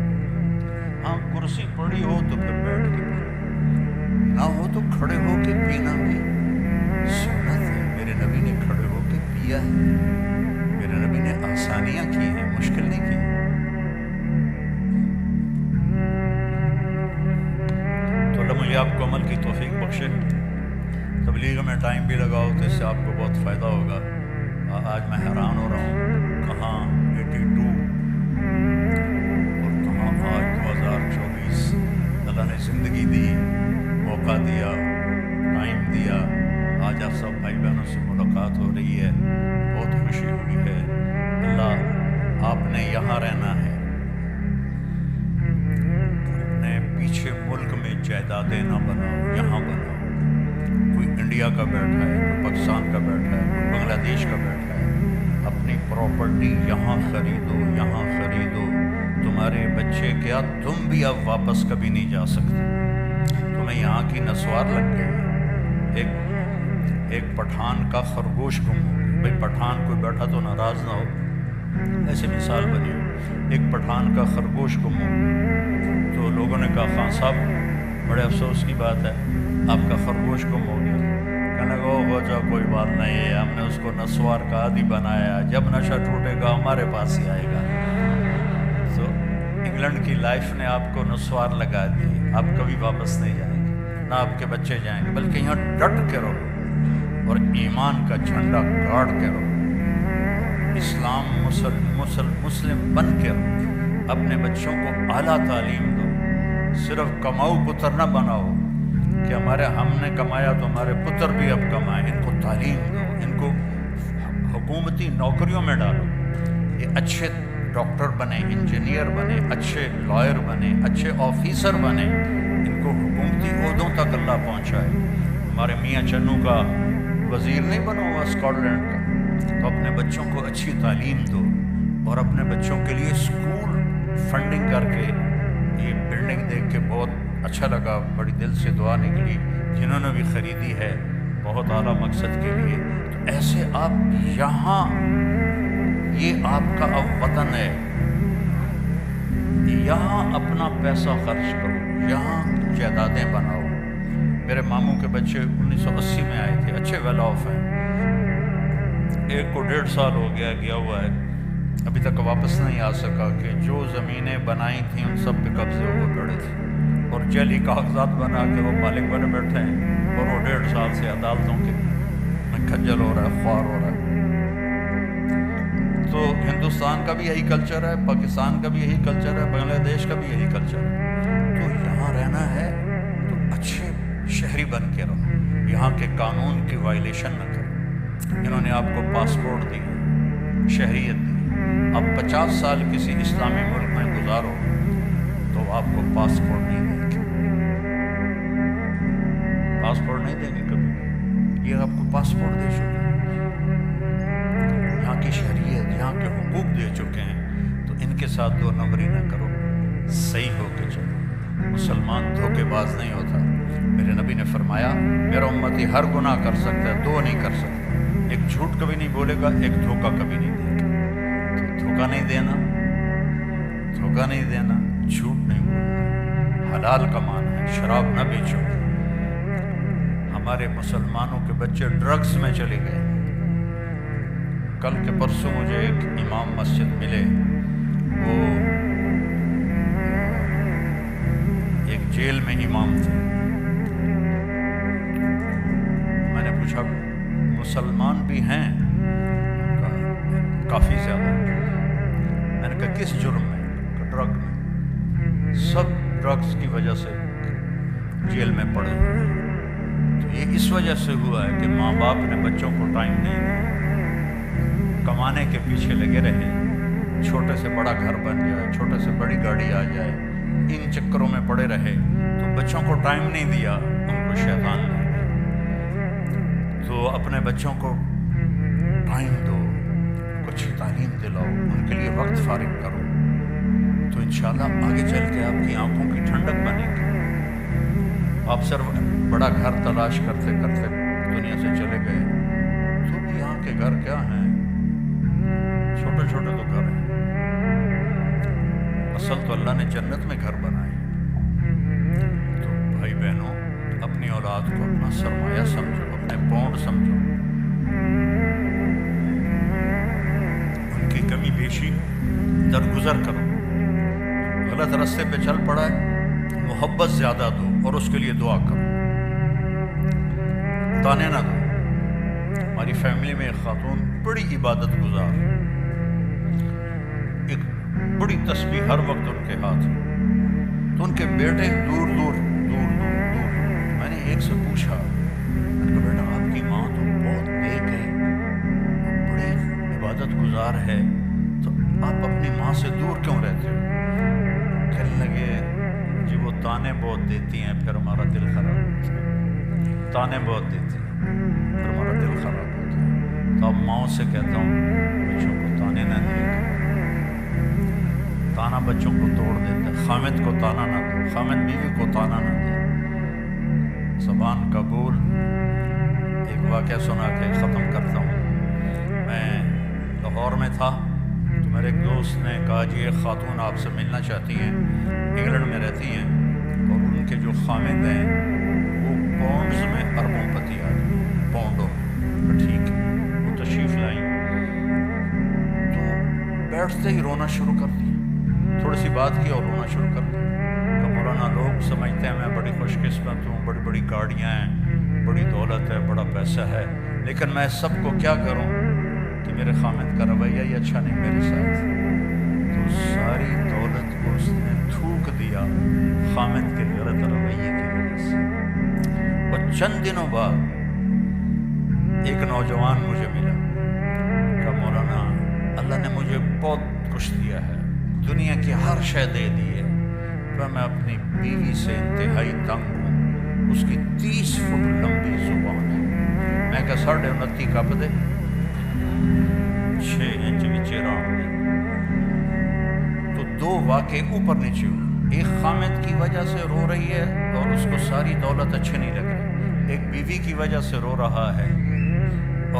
ہاں کرسی پڑی ہو تو پھر بیٹھ کے پینا، نہ ہو تو کھڑے ہو کے پینا بھی سنت ہے. میرے نبی نے کھڑے ہو کے پیا ہے، میرے نبی نے آسانیاں کی ہیں، مشکل نہیں کی. تو اللہ مجھے آپ کو عمل کی توفیق بخشے. تبلیغ میں ٹائم بھی لگاؤ تو اس سے آپ کو بہت فائدہ ہوگا. آج میں حیران ہو رہا ہوں، کہاں 82 اور کہاں آج 2024. اللہ نے زندگی دی، موقع دیا، ٹائم دیا. آج آپ سب بھائی بہنوں سے ملاقات ہو رہی ہے، بہت خوشی ہوئی ہے. اللہ آپ نے یہاں رہنا ہے، اپنے پیچھے ملک میں جائیدادیں نہ بناؤ، یہاں بناؤ. کوئی انڈیا کا بیٹھا ہے، کوئی پاکستان کا بیٹھا ہے، کوئی بنگلہ دیش کا بیٹھا ہے. اپنی پراپرٹی یہاں خریدو، یہاں خریدو. تمہارے بچے کیا، تم بھی اب واپس کبھی نہیں جا سکتے. تمہیں یہاں کی نسوار لگ گئی. ایک پٹھان کا خرگوش گم ہو گیا. بھائی پٹھان کوئی بیٹھا تو ناراض نہ ہو، ایسے مثال بنی ہو. ایک پٹھان کا خرگوش گم ہو گیا تو لوگوں نے کہا خان صاحب بڑے افسوس کی بات ہے، آپ کا خرگوش گم ہو گیا. کہنے لگا ہو جا کوئی بات نہیں ہے، ہم نے اس کو نسوار کا عادی بنایا، جب نشہ ٹوٹے گا ہمارے پاس ہی آئے گا. تو انگلینڈ کی لائف نے آپ کو نسوار لگا دی، آپ کبھی واپس نہیں جائیں گے، نہ آپ کے بچے جائیں گے، بلکہ یہاں ڈٹ کے رہو اور ایمان کا جھنڈا گاڑ کے رہو. اسلام مسلم بن کے رہو. اپنے بچوں کو اعلیٰ تعلیم دو. صرف کماؤ پتر نہ بناؤ کہ ہم نے کمایا تو ہمارے پتر بھی اب کمائیں. ان کو تعلیم دو، ان کو حکومتی نوکریوں میں ڈالو. یہ اچھے ڈاکٹر بنے، انجینئر بنے، اچھے لائر بنے، اچھے آفیسر بنے. ان کو حکومتی عہدوں تک اللہ پہنچائے. ہمارے میاں چنو کا وزیر نہیں بنا ہوا اسکاٹ لینڈ کا، تو اپنے بچوں کو اچھی تعلیم دو. اور اپنے بچوں کے لیے اسکول فنڈنگ کر کے، یہ بلڈنگ دیکھ کے بہت اچھا لگا، بڑی دل سے دعا نکلی جنہوں نے بھی خریدی ہے بہت اعلیٰ مقصد کے لیے. تو ایسے آپ یہاں، یہ آپ کا اب وطن ہے، یہاں اپنا پیسہ خرچ کرو، یہاں جائیدادیں بناؤ. میرے ماموں کے بچے 1980 میں آئے تھے، اچھے ویل آف ہیں. ایک کو 1.5 سال ہو گیا ہوا ہے، ابھی تک واپس نہیں آ سکا کہ جو زمینیں بنائی تھیں ان سب پہ قبضے ہوئے پڑے تھے اور جعلی کاغذات بنا کے وہ مالک بنے بیٹھے ہیں اور وہ 1.5 سال سے عدالتوں کے میں کھجل ہو رہا ہے، خوار ہو رہا ہے. تو ہندوستان کا بھی یہی کلچر ہے، پاکستان کا بھی یہی کلچر ہے، بنگلہ دیش کا بھی یہی کلچر ہے. تو یہاں رہنا ہے تو اچھے شہری بن کے رہو، یہاں کے قانون کی وائلیشن نہ کرو. انہوں نے آپ کو پاسپورٹ دی، شہریت دی. اب 50 سال کسی اسلامی ملک میں گزارو تو آپ کو پاسپورٹ نہیں دیں گے، پاسپورٹ نہیں دیں گے کبھی. یہ آپ کو پاسپورٹ دے چکے ہیں، یہاں کی شہریت، یہاں کے حقوق دے چکے ہیں. تو ان کے ساتھ 2 نمبری نہ کرو، صحیح ہو کے چلو. مسلمان دھوکے باز نہیں ہوتا. میرے نبی نے فرمایا میرا امتی ہر گناہ کر سکتا ہے، 2 نہیں کر سکتا. ایک جھوٹ کبھی نہیں بولے گا، ایک دھوکہ کبھی نہیں دے گا. دھوکہ نہیں دینا، دھوکہ نہیں دینا، جھوٹ نہیں بولنا، حلال کمانا ہے، شراب نہ بیچو. ہمارے مسلمانوں کے بچے ڈرگز میں چلے گئے. کل کے پرسوں مجھے ایک امام مسجد ملے، وہ ایک جیل میں امام تھے. میں نے پوچھا مسلمان بھی ہیں؟ کافی زیادہ. میں نے کہا کس جرم میں؟ ڈرگ میں. سب ڈرگز کی وجہ سے جیل میں پڑے ہوئے. تو یہ اس وجہ سے ہوا ہے کہ ماں باپ نے بچوں کو ٹائم نہیں دیا، کمانے کے پیچھے لگے رہے، چھوٹے سے بڑا گھر بن جائے، چھوٹے سے بڑی گاڑی آ جائے، ان چکروں میں پڑے رہے، تو بچوں کو ٹائم نہیں دیا، ان کو شیطان لے گیا۔ تو اپنے بچوں کو ٹائم دو، کچھ تعلیم دلاؤ، ان کے لیے وقت فارغ کرو، تو انشاءاللہ آگے چل کے آپ کی آنکھوں کی ٹھنڈک بنے گی۔ آپ صرف بڑا گھر تلاش کرتے کرتے دنیا سے چلے گئے تو بھی یہاں کے گھر کیا ہیں، چھوٹے چھوٹے تو گھر ہیں، اصل تو اللہ نے جنت میں گھر بنائے۔ تو بھائی بہنوں، اپنی اولاد کو اپنا سرمایہ سمجھو، اپنے پونڈ سمجھو، ان کی کمی بیشی درگزر کرو۔ غلط راستے پہ چل پڑا ہے، محبت زیادہ دو اور اس کے لیے دعا کرو، تانے نہ دو۔ ہماری فیملی میں ایک خاتون بڑی عبادت گزار، ایک بڑی تسبیح ہر وقت ان کے ہاتھ، تو ان کے بیٹے دور دور دور دور دور۔ میں نے ایک سے پوچھا، میں نے کہا بیٹا آپ کی ماں تو بہت نیک ہے، بڑی عبادت گزار ہے، تو آپ اپنی ماں سے دور کیوں رہتے ہو؟ کہنے لگے جی وہ تانے بہت دیتی ہیں، پھر ہمارا دل خراب ہوتا ہے، تانے بہت دیتی ہیں پھر ہمارا دل خراب ہوتا ہے۔ تو اب ماؤں سے کہتا ہوں بچوں کو تانے نہ دیا کرو، تانا بچوں کو توڑ دیتا ہے، خامد کو تانا نہ دو، خامد بیوی کو تانا نہ دے۔ زبان کا بول۔ ایک واقعہ سنا کے ختم کرتا ہوں۔ میں لاہور میں تھا تو میرے ایک دوست نے کہا جی ایک خاتون آپ سے ملنا چاہتی ہیں، انگلینڈ میں رہتی ہیں اور ان کے جو خامد ہیں وہ پاؤنڈز میں اربوں پتی آ گئی، پاؤنڈوں میں۔ ٹھیک ہے، وہ تشریف لائیں تو بیٹھتے ہی رونا شروع کر دیا، تھوڑی سی بات کی اور رونا شروع کر دیا۔ کہ مولانا لوگ سمجھتے ہیں میں بڑی خوش قسمت ہوں، بڑی بڑی گاڑیاں ہیں، بڑی دولت ہے، بڑا پیسہ ہے، لیکن میں سب کو کیا کروں کہ میرے خامد کا رویہ ہی اچھا نہیں میرے ساتھ۔ تو ساری دولت کو اس نے تھوک دیا خامد کے غلط رویے کی وجہ سے۔ اور چند دنوں بعد ایک نوجوان مجھے ملا کہ مولانا اللہ نے مجھے بہت کچھ دیا ہے، دنیا کی ہر شے دے دی ہے، پر میں اپنی بیوی سے انتہائی تنگ ہوں، اس کی 30 فٹ لمبی زبان ہے، میں کہا 29.5 کپ دے، 6 انچ بھی چہرہ ہوئے۔ تو دو واقعے اوپر نیچے ہوئے، ایک خامد کی وجہ سے رو رہی ہے اور اس کو ساری دولت اچھی نہیں لگ رہی، ایک بیوی کی وجہ سے رو رہا ہے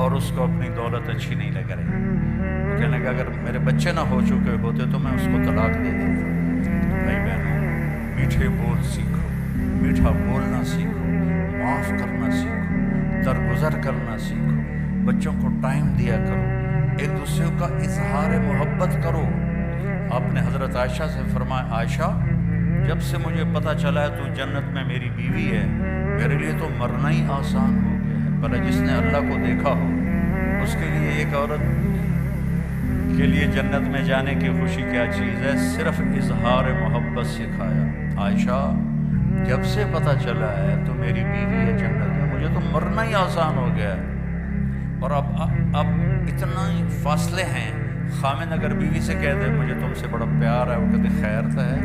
اور اس کو اپنی دولت اچھی نہیں لگ رہی۔ وہ کہنے لگا اگر میرے بچے نہ ہو چکے ہوتے تو میں اس کو طلاق دے دیتا۔ بھائی بہنوں، میٹھے بول سیکھو، میٹھا بولنا سیکھو، معاف کرنا سیکھو، درگزر کرنا سیکھو، بچوں کو ٹائم دیا کرو، ایک دوسرے کا اظہار محبت کرو۔ آپ نے حضرت عائشہ سے فرمایا عائشہ جب سے مجھے پتہ چلا ہے تو جنت میں میری بیوی ہے، میرے لیے تو مرنا ہی آسان ہو گیا ہے۔ بھلا جس نے اللہ کو دیکھا ہو اس کے لیے ایک عورت کے لیے جنت میں جانے کی خوشی کیا چیز ہے، صرف اظہار محبت سکھایا۔ عائشہ جب سے پتہ چلا ہے تو میری بیوی ہے جنت میں، مجھے تو مرنا ہی آسان ہو گیا ہے۔ اور اب اتنا ہی فاصلے ہیں، خامد اگر بیوی سے کہہ دے مجھے تم سے بڑا پیار ہے، وہ کہتے خیر تو ہے،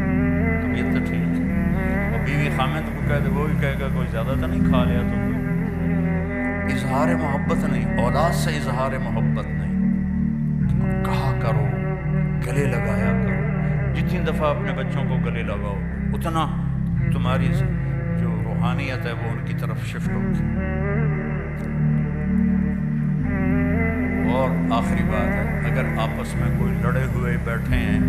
طبیعت تو ٹھیک ہے، اور بیوی خامد کو کہہ دے وہ بھی کہے گا کوئی زیادہ تو نہیں کھا لیا تم نے۔ اظہار محبت نہیں، اولاد سے اظہار محبت نہیں، کہا کرو، گلے لگایا کرو، جتنی دفعہ اپنے بچوں کو گلے لگاؤ اتنا تمہاری جو روحانیت ہے وہ ان کی طرف شفٹ ہوگی۔ اور آخری بات ہے، اگر آپس میں کوئی لڑے ہوئے بیٹھے ہیں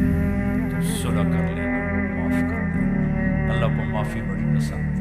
تو صلح کر لینا، معاف کر دینا، اللہ کو معافی بڑی پسند ہے۔